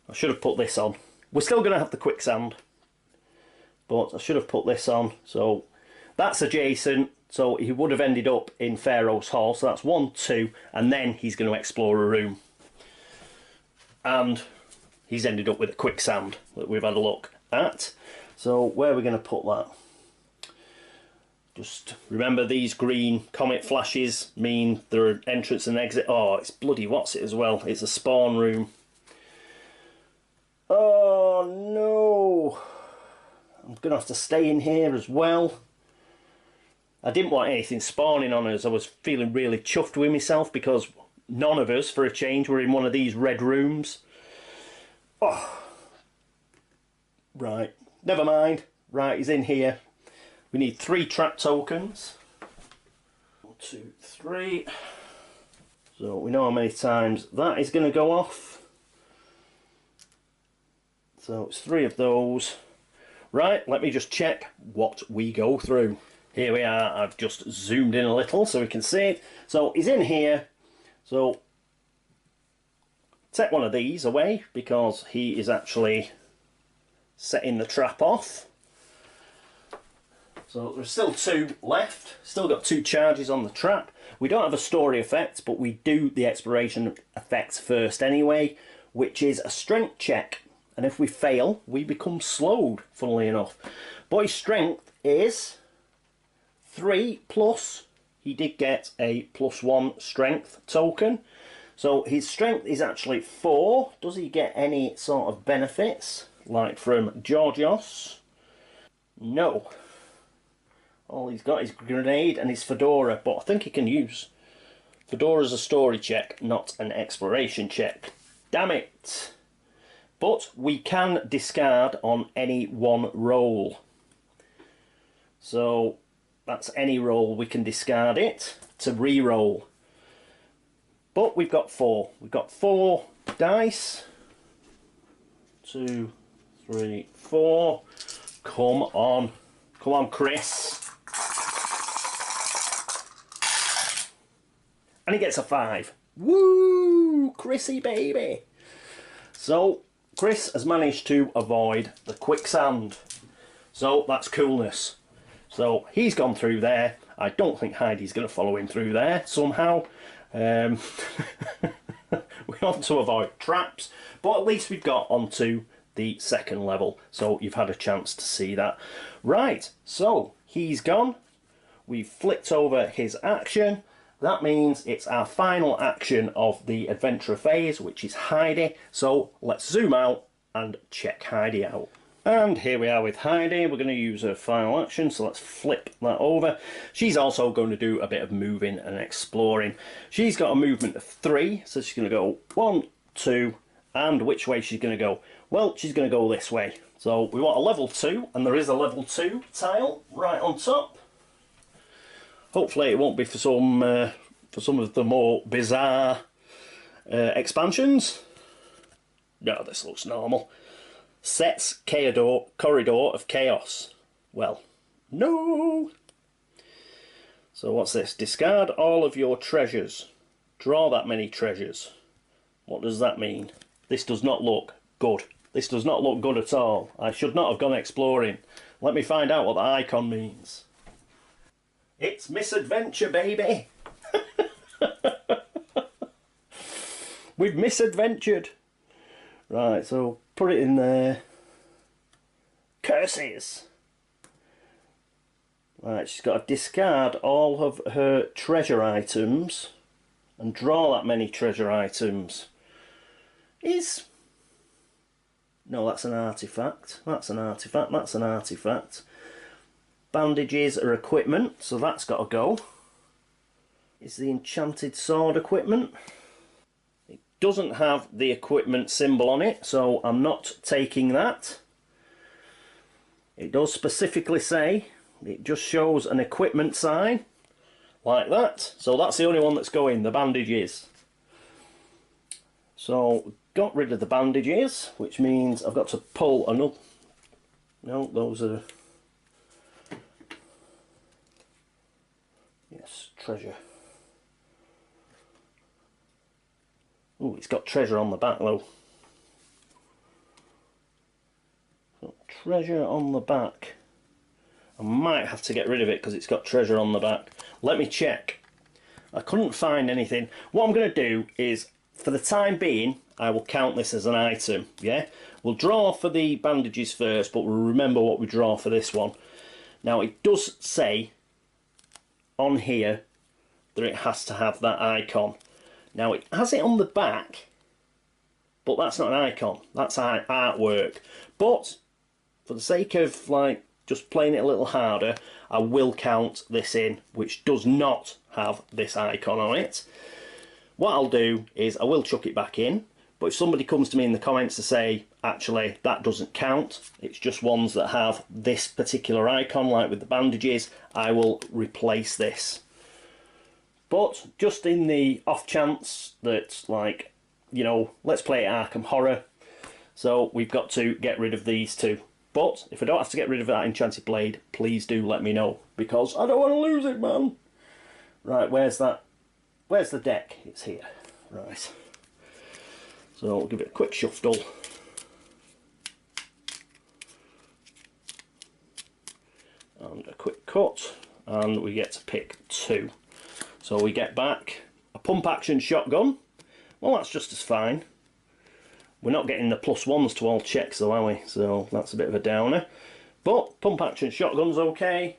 I should have put this on. We're still going to have the quicksand, but I should have put this on. So that's adjacent, so he would have ended up in Pharaoh's hall. So that's 1, 2, and then he's going to explore a room. And he's ended up with a quicksand that we've had a look at. So where are we going to put that? Just remember, these green comet flashes mean there are entrance and exit. Oh, it's bloody what's it as well. It's a spawn room. Oh no, I'm going to have to stay in here as well. I didn't want anything spawning on us. I was feeling really chuffed with myself because none of us, for a change, were in one of these red rooms. Oh, right, never mind. Right, he's in here. We need 3 trap tokens. 1, 2, 3. So we know how many times that is going to go off. So it's 3 of those. Right, let me just check what we go through. Here we are. I've just zoomed in a little so we can see it. So he's in here. So take one of these away because he is actually setting the trap off. So there's still 2 left. Still got 2 charges on the trap. We don't have a story effect, but we do the exploration effects first anyway, which is a strength check. And if we fail, we become slowed, funnily enough. But his strength is 3 plus. He did get a +1 strength token. So his strength is actually 4. Does he get any sort of benefits, like from Georgios? No. All he's got is grenade and his fedora, but I think he can use. Fedora's a story check, not an exploration check. Damn it. But we can discard on any one roll. So that's any roll we can discard it to re-roll. But we've got 4. We've got 4 dice. 2, 3, 4. Come on. Come on, Chris. And he gets a 5. Woo! Chrissy baby. So Chris has managed to avoid the quicksand. So that's coolness. So he's gone through there. I don't think Heidi's going to follow him through there somehow. We want to avoid traps, but at least we've got onto the second level. So you've had a chance to see that. Right, so he's gone. We've flicked over his action. That means it's our final action of the adventure phase, which is Heidi. So let's zoom out and check Heidi out. And here we are with Heidi. We're going to use her final action, so let's flip that over. She's also going to do a bit of moving and exploring. She's got a movement of 3, so she's going to go 1, 2, and which way she's going to go? Well, she's going to go this way. So we want a level 2, and there is a level 2 tile right on top. Hopefully it won't be for some of the more bizarre expansions. No, this looks normal. Sets corridor of chaos. Well, no. So what's this? Discard all of your treasures. Draw that many treasures. What does that mean? This does not look good. This does not look good at all. I should not have gone exploring. Let me find out what the icon means. It's misadventure, baby. We've misadventured. Right, so put it in there. Curses. Right, she's got to discard all of her treasure items and draw that many treasure items. is... No, that's an artifact. That's an artifact. That's an artifact. Bandages are equipment, so that's got to go. Is the enchanted sword equipment? It doesn't have the equipment symbol on it, so I'm not taking that. It does specifically say, it just shows an equipment sign, like that. So that's the only one that's going, the bandages. So, got rid of the bandages, which means I've got to pull another... No, those are... Yes, treasure. Oh, it's got treasure on the back though. So, treasure on the back. I might have to get rid of it because it's got treasure on the back. Let me check. I couldn't find anything. What I'm going to do is, for the time being, I will count this as an item, yeah? We'll draw for the bandages first, but we'll remember what we draw for this one. Now, it does say on here that it has to have that icon. Now, it has it on the back, but that's not an icon. That's artwork. But, for the sake of, like, just playing it a little harder, I will count this in, which does not have this icon on it. What I'll do is I will chuck it back in, but if somebody comes to me in the comments to say, actually, that doesn't count, it's just ones that have this particular icon, like with the bandages, I will replace this. But just in the off chance that, like, you know, let's play Arkham Horror, so we've got to get rid of these two. But if I don't have to get rid of that enchanted blade, please do let me know, because I don't want to lose it, man. Right, where's that? Where's the deck? It's here. Right. So I'll give it a quick shuffle. And a quick cut. And we get to pick two. So we get back a pump action shotgun. Well, that's just as fine. We're not getting the +1s to all checks though, are we? So that's a bit of a downer. But pump action shotgun's okay.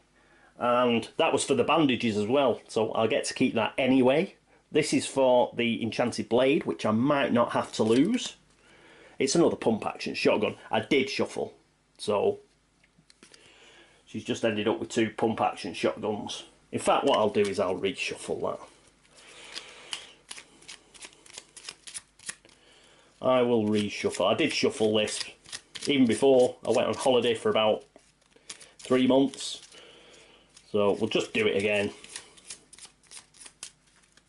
And that was for the bandages as well, so I'll get to keep that anyway. This is for the enchanted blade, which I might not have to lose. It's another pump action shotgun. I did shuffle, so she's just ended up with two pump action shotguns. In fact, what I'll do is I'll reshuffle that. I will reshuffle. I did shuffle this even before I went on holiday for about 3 months. So we'll just do it again.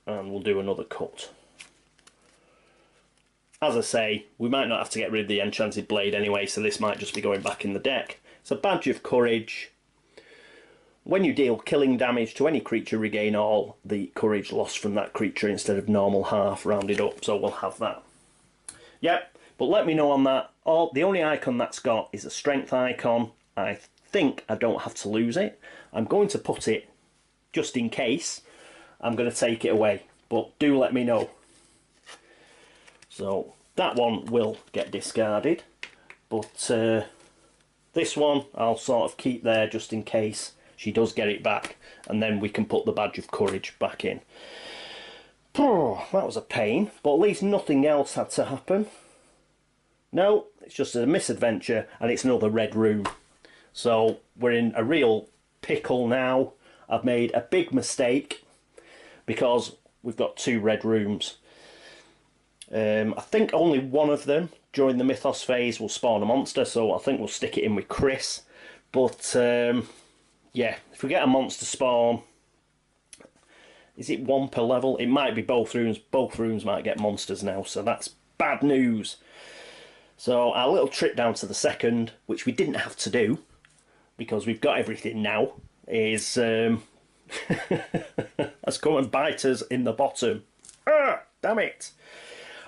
And we'll do another cut. As I say, we might not have to get rid of the enchanted blade anyway, so this might just be going back in the deck. It's a badge of courage. When you deal killing damage to any creature, regain all the courage lost from that creature instead of normal half rounded up, so we'll have that. Yep, but let me know on that. The only icon that's got is a strength icon. I think I don't have to lose it. I'm going to put it, just in case, I'm going to take it away, but do let me know. So that one will get discarded, but this one I'll sort of keep there just in case she does get it back, and then we can put the badge of courage back in. That was a pain, but at least nothing else had to happen. No, it's just a misadventure, and it's another red room. So we're in a real pickle now. I've made a big mistake because we've got 2 red rooms. I think only one of them during the Mythos phase will spawn a monster, so I think we'll stick it in with Chris. But yeah, if we get a monster spawn, is it 1 per level? It might be both rooms. Both rooms might get monsters now, so that's bad news. So our little trip down to the second, which we didn't have to do because we've got everything now, is has come and bite us in the bottom. Ah, damn it.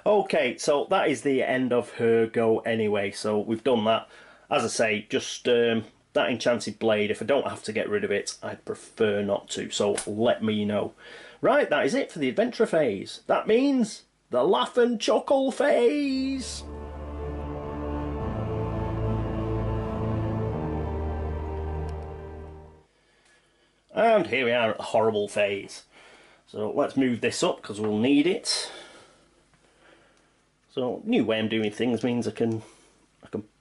Okay, so that is the end of her go anyway, so we've done that. As I say, just that enchanted blade, if I don't have to get rid of it, I'd prefer not to, so let me know. Right, that is it for the adventure phase. That means the laugh and chuckle phase. And here we are at the horrible phase. So let's move this up because we'll need it. So new way I'm doing things means I can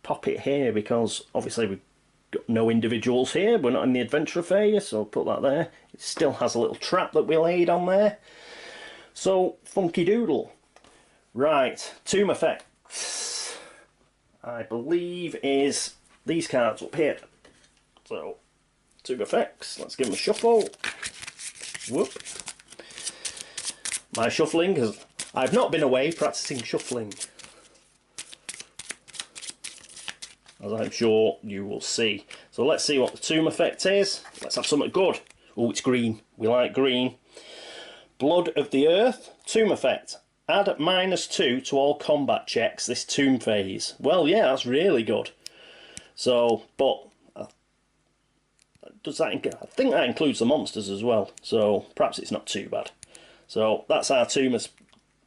pop it here, because obviously we've got no individuals here, we're not in the adventure phase, so I'll put that there. It still has a little trap that we laid on there. So funky doodle. Right, tomb effects, I believe is these cards up here. So tomb effects, let's give them a shuffle. Whoop. My shuffling has, I've not been away practicing shuffling, as I'm sure you will see. So let's see what the tomb effect is. Let's have something good. Oh, it's green. We like green. Blood of the Earth. Tomb effect. Add -2 to all combat checks this tomb phase. Well, yeah, that's really good. So, but does that? I think that includes the monsters as well. So perhaps it's not too bad. So that's our tomb.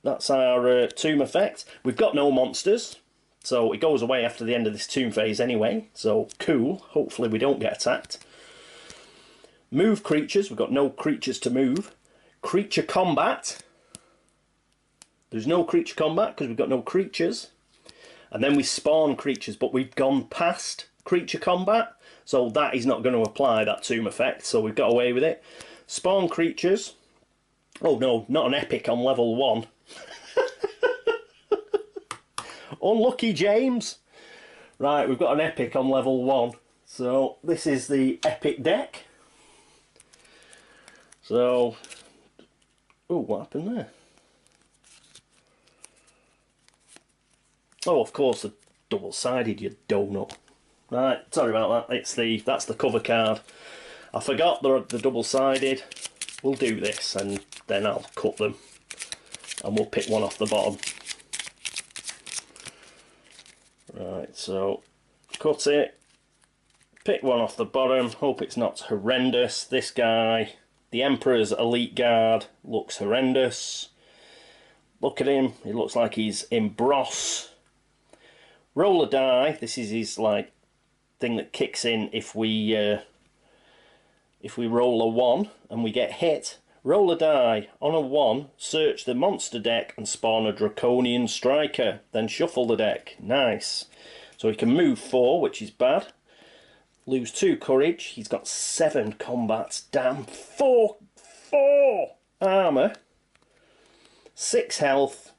That's our tomb effect. We've got no monsters. So it goes away after the end of this tomb phase anyway, so cool. Hopefully we don't get attacked. Move creatures, we've got no creatures to move. Creature combat. There's no creature combat because we've got no creatures. And then we spawn creatures, but we've gone past creature combat, so that is not going to apply, that tomb effect, so we've got away with it. Spawn creatures. Oh no, not an epic on level 1. Unlucky James. Right, we've got an epic on level 1. So this is the epic deck. So, oh, what happened there? Oh, of course, the double-sided, you donut. Right, sorry about that. That's the cover card. I forgot the double-sided. We'll do this, and then I'll cut them, and we'll pick one off the bottom. Right, so cut it, pick one off the bottom, hope it's not horrendous. This guy, the Emperor's Elite Guard, looks horrendous. Look at him, he looks like he's in Bross. Roll a die, this is his like thing that kicks in if we roll a 1 and we get hit. Roll a die. On a 1, search the monster deck and spawn a draconian striker. Then shuffle the deck. Nice. So he can move 4, which is bad. Lose 2 courage. He's got 7 combats. Damn. 4 armour. 6 health.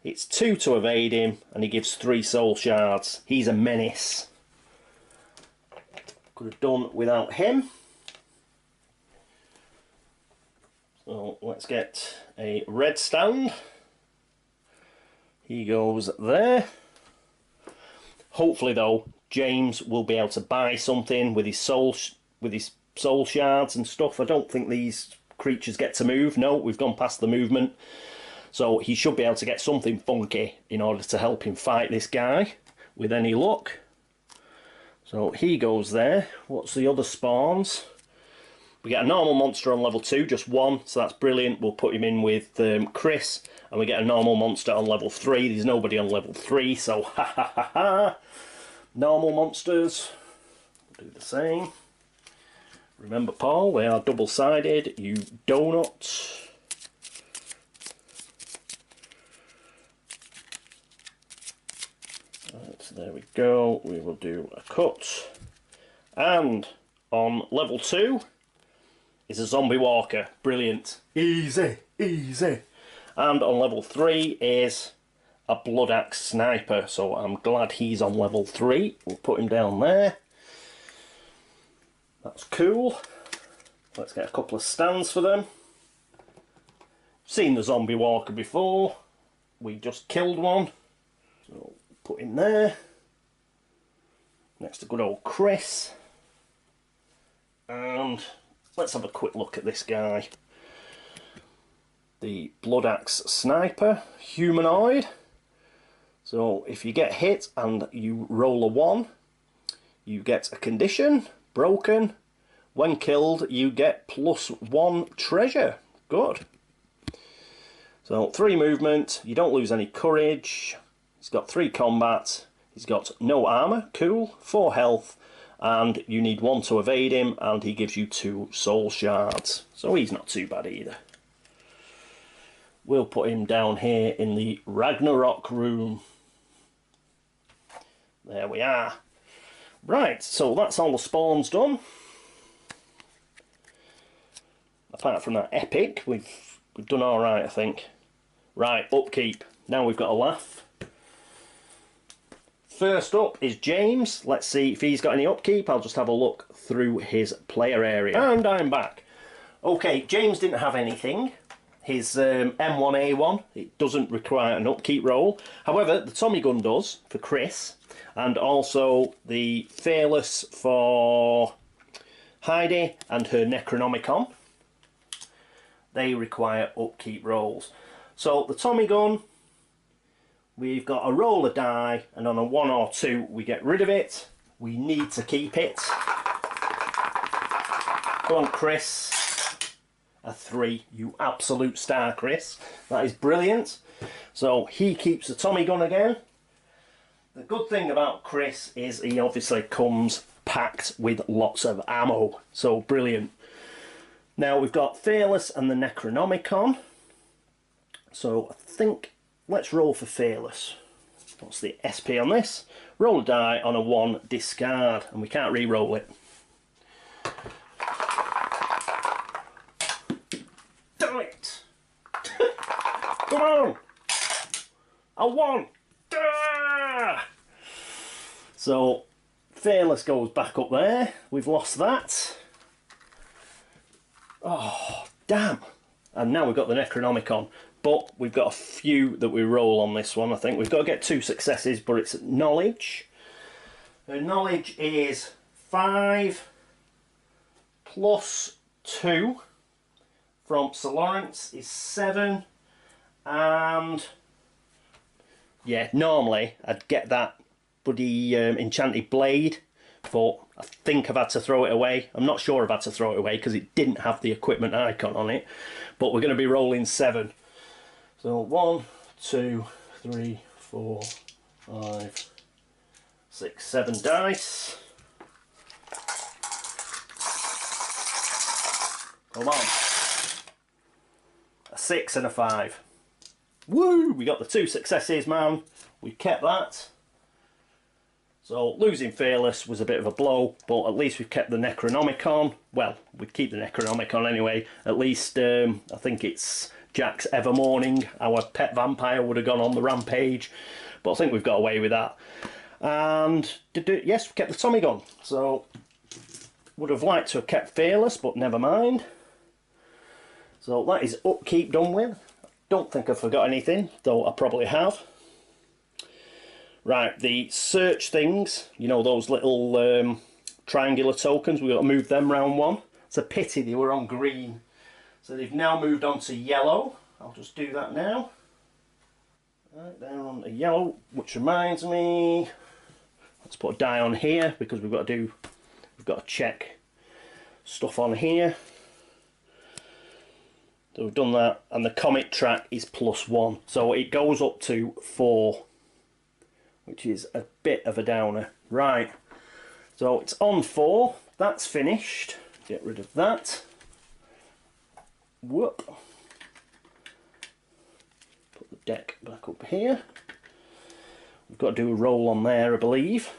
It's 2 to evade him. And he gives 3 soul shards. He's a menace. Could have done without him. So let's get a red stand. He goes there. Hopefully though, James will be able to buy something with his soul shards and stuff. I don't think these creatures get to move. No, we've gone past the movement. So he should be able to get something funky in order to help him fight this guy with any luck. So he goes there. What's the other spawns? We get a normal monster on level 2, just 1, so that's brilliant. We'll put him in with Chris, and we get a normal monster on level 3. There's nobody on level 3, so ha ha ha ha. Normal monsters, we'll do the same. Remember, Paul, they are double-sided, you donut. Right, so there we go. We will do a cut. And on level 2... is a zombie walker. Brilliant. Easy, easy. And on level 3 is a blood axe sniper. So I'm glad he's on level 3. We'll put him down there. That's cool. Let's get a couple of stands for them. Seen the zombie walker before. We just killed one. So put him there. Next to good old Chris. And let's have a quick look at this guy. The blood axe sniper, humanoid. So if you get hit and you roll a 1, you get a condition, broken. When killed, you get +1 treasure. Good. So 3 movement, you don't lose any courage. He's got 3 combat. He's got no armour, cool. 4 health. And you need 1 to evade him, and he gives you 2 soul shards. So he's not too bad either. we'll put him down here in the Ragnarok room. There we are. Right, so that's all the spawns done. Apart from that epic, we've done all right, I think. Right, upkeep. Now we've got a laugh. First up is James. Let's see if he's got any upkeep. I'll just have a look through his player area. And I'm back. Okay, James didn't have anything. His M1A1, it doesn't require an upkeep roll. However, the Tommy gun does for Chris, and also the Fearless for Heidi and her Necronomicon. They require upkeep rolls. So the Tommy gun, we've got a roll of die, and on a 1 or 2 we get rid of it. We need to keep it. Go on, Chris. A 3. You absolute star, Chris. That is brilliant. So he keeps the Tommy gun again. The good thing about Chris is he obviously comes packed with lots of ammo. So brilliant. Now we've got Fearless and the Necronomicon. So I think let's roll for Fearless. What's the SP on this? Roll a die on a 1, discard, and we can't re-roll it. Damn it! Come on! A 1! Ah! So Fearless goes back up there. We've lost that. Oh, damn! And now we've got the Necronomicon. But we've got a few that we roll on this one, I think. We've got to get 2 successes, but it's knowledge. The knowledge is 5 plus 2 from Sir Lawrence is 7. And yeah, normally I'd get that bloody enchanted blade, but I think I've had to throw it away. I'm not sure I've had to throw it away because it didn't have the equipment icon on it. But we're going to be rolling 7. So 1, 2, 3, 4, 5, 6, 7 dice. Come on. A 6 and a 5. Woo! We got the 2 successes, man. We kept that. So losing Fearless was a bit of a blow, but at least we've kept the Necronomicon. Well, we'd keep the Necronomicon anyway. At least I think it's Jack's Evermorning, our pet vampire, would have gone on the rampage, but I think we've got away with that. And yes, we kept the Tommy gun. So would have liked to have kept Fearless, but never mind. So that is upkeep done with. Don't think I forgot anything, though I probably have. Right, the search things, you know, those little triangular tokens, we've got to move them round 1. It's a pity they were on green. So they've now moved on to yellow. I'll just do that now. Right, they're on to yellow, which reminds me, let's put a die on here because we've got to check stuff on here. So we've done that, and the comet track is +1, so it goes up to 4, which is a bit of a downer. Right, so it's on 4. That's finished. Get rid of that. Whoop. Put the deck back up here. We've got to do a roll on there, I believe.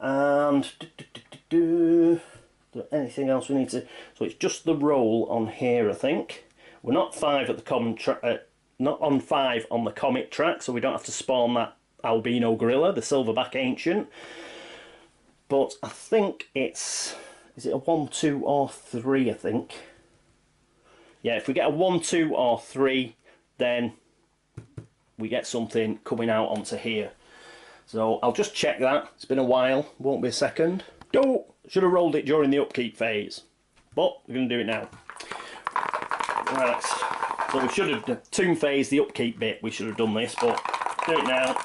And is there anything else we need to? So it's just the roll on here, I think. We're not 5 at the common not on 5 on the comet track, so we don't have to spawn that albino gorilla, the silverback ancient. But I think it's, is it a 1, 2 or 3, I think. Yeah, if we get a 1, 2 or 3, then we get something coming out onto here. So I'll just check that. It's been a while, won't be a second. Oh, should have rolled it during the upkeep phase, but we're going to do it now. Right, so we should have, the tomb phase, the upkeep bit, we should have done this, but do it now.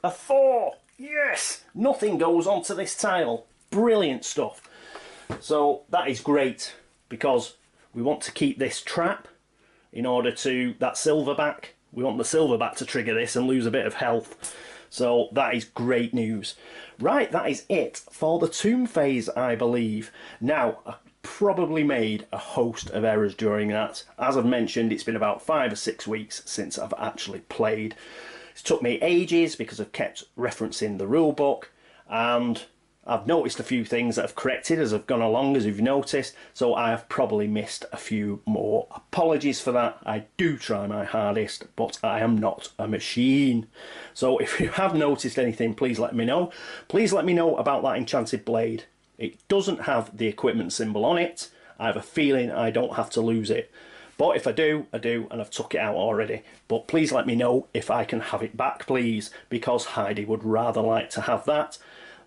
A 4! Yes! Nothing goes onto this tile. Brilliant stuff. So that is great, because we want to keep this trap in order to, that silverback, we want the silverback to trigger this and lose a bit of health. So that is great news. Right, that is it for the tomb phase, I believe. Now, probably made a host of errors during that. As I've mentioned, it's been about 5 or 6 weeks since I've actually played. It's took me ages because I've kept referencing the rule book, and I've noticed a few things that I've corrected as I've gone along, as you've noticed, so I have probably missed a few more. Apologies for that. I do try my hardest, but I am not a machine. So if you have noticed anything, please let me know. Please let me know about that enchanted blade. It doesn't have the equipment symbol on it. I have a feeling I don't have to lose it. But if I do, I do, and I've took it out already. But please let me know if I can have it back, please, because Heidi would rather like to have that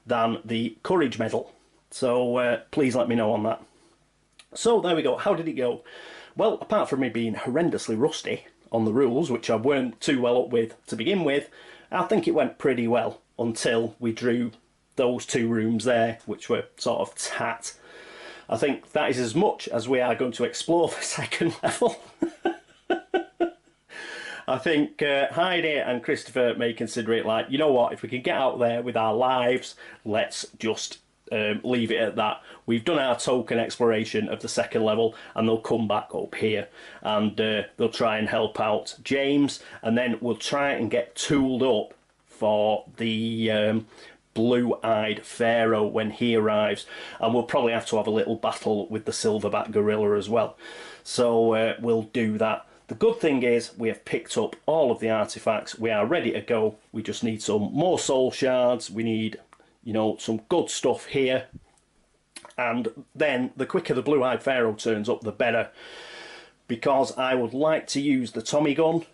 than the courage medal. So please let me know on that. So there we go. How did it go? Well, apart from me being horrendously rusty on the rules, which I weren't too well up with to begin with, I think it went pretty well until we drew those 2 rooms there, which were sort of tat. I think that is as much as we are going to explore the second level. I think Heidi and Christopher may consider it like, you know what, if we can get out there with our lives, let's just leave it at that. We've done our token exploration of the second level, and they'll come back up here and they'll try and help out James, and then we'll try and get tooled up for the blue-eyed Pharaoh when he arrives, and we'll probably have to have a little battle with the silverback gorilla as well. So we'll do that. The good thing is we have picked up all of the artifacts. We are ready to go. We just need some more soul shards. We need, you know, some good stuff here. And then the quicker the blue-eyed Pharaoh turns up, the better, because I would like to use the Tommy gun.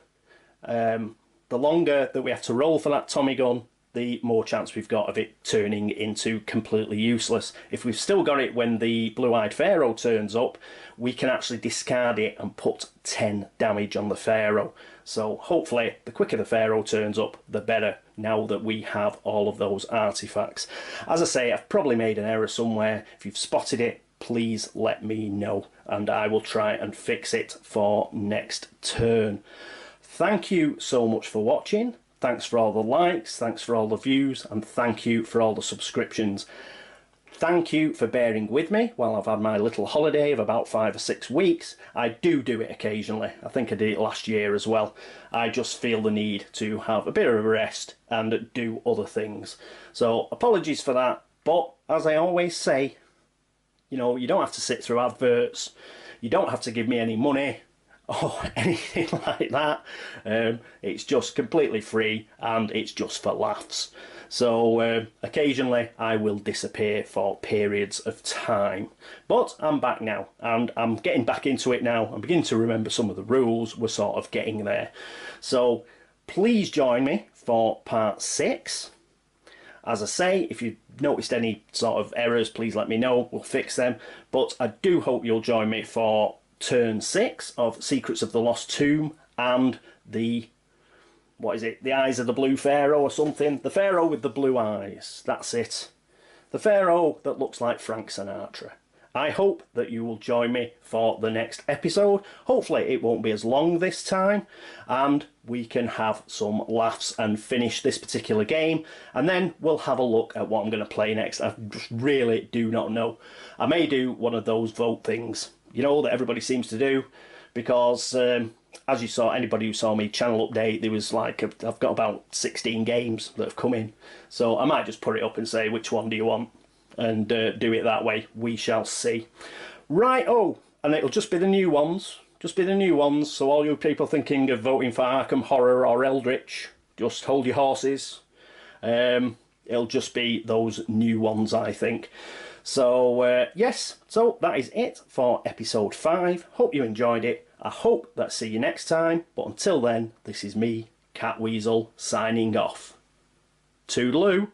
The longer that we have to roll for that Tommy gun, the more chance we've got of it turning into completely useless. If we've still got it when the blue-eyed Pharaoh turns up, we can actually discard it and put 10 damage on the Pharaoh. So hopefully the quicker the Pharaoh turns up, the better, now that we have all of those artifacts. As I say, I've probably made an error somewhere. If you've spotted it, please let me know, and I will try and fix it for next turn. Thank you so much for watching. Thanks for all the likes, thanks for all the views, and thank you for all the subscriptions. Thank you for bearing with me while I've had my little holiday of about 5 or 6 weeks. I do it occasionally. I think I did it last year as well. I just feel the need to have a bit of a rest and do other things. So apologies for that, but as I always say, you know, you don't have to sit through adverts. You don't have to give me any money or anything like that. It's just completely free, and it's just for laughs. So occasionally I will disappear for periods of time, but I'm back now, and I'm getting back into it now. I'm beginning to remember some of the rules. We're sort of getting there. So please join me for part 6. As I say, if you've noticed any sort of errors, please let me know. We'll fix them. But I do hope you'll join me for turn 6 of Secrets of the Lost Tomb and the, what is it, the Eyes of the Blue Pharaoh or something? The Pharaoh with the blue eyes, that's it. The Pharaoh that looks like Frank Sinatra. I hope that you will join me for the next episode. Hopefully it won't be as long this time, and we can have some laughs and finish this particular game, and then we'll have a look at what I'm going to play next. I just really do not know. I may do one of those vote things, you know, that everybody seems to do, because as you saw, anybody who saw me channel update, there was like, I've got about 16 games that have come in, so I might just put it up and say, which one do you want, and do it that way. We shall see. Right, oh, and it'll just be the new ones, so all you people thinking of voting for Arkham Horror or Eldritch, just hold your horses. It'll just be those new ones, I think. So yes, so that is it for episode 5. Hope you enjoyed it. I hope that see you next time, but until then, this is me, CatWeazle, signing off. Toodaloo.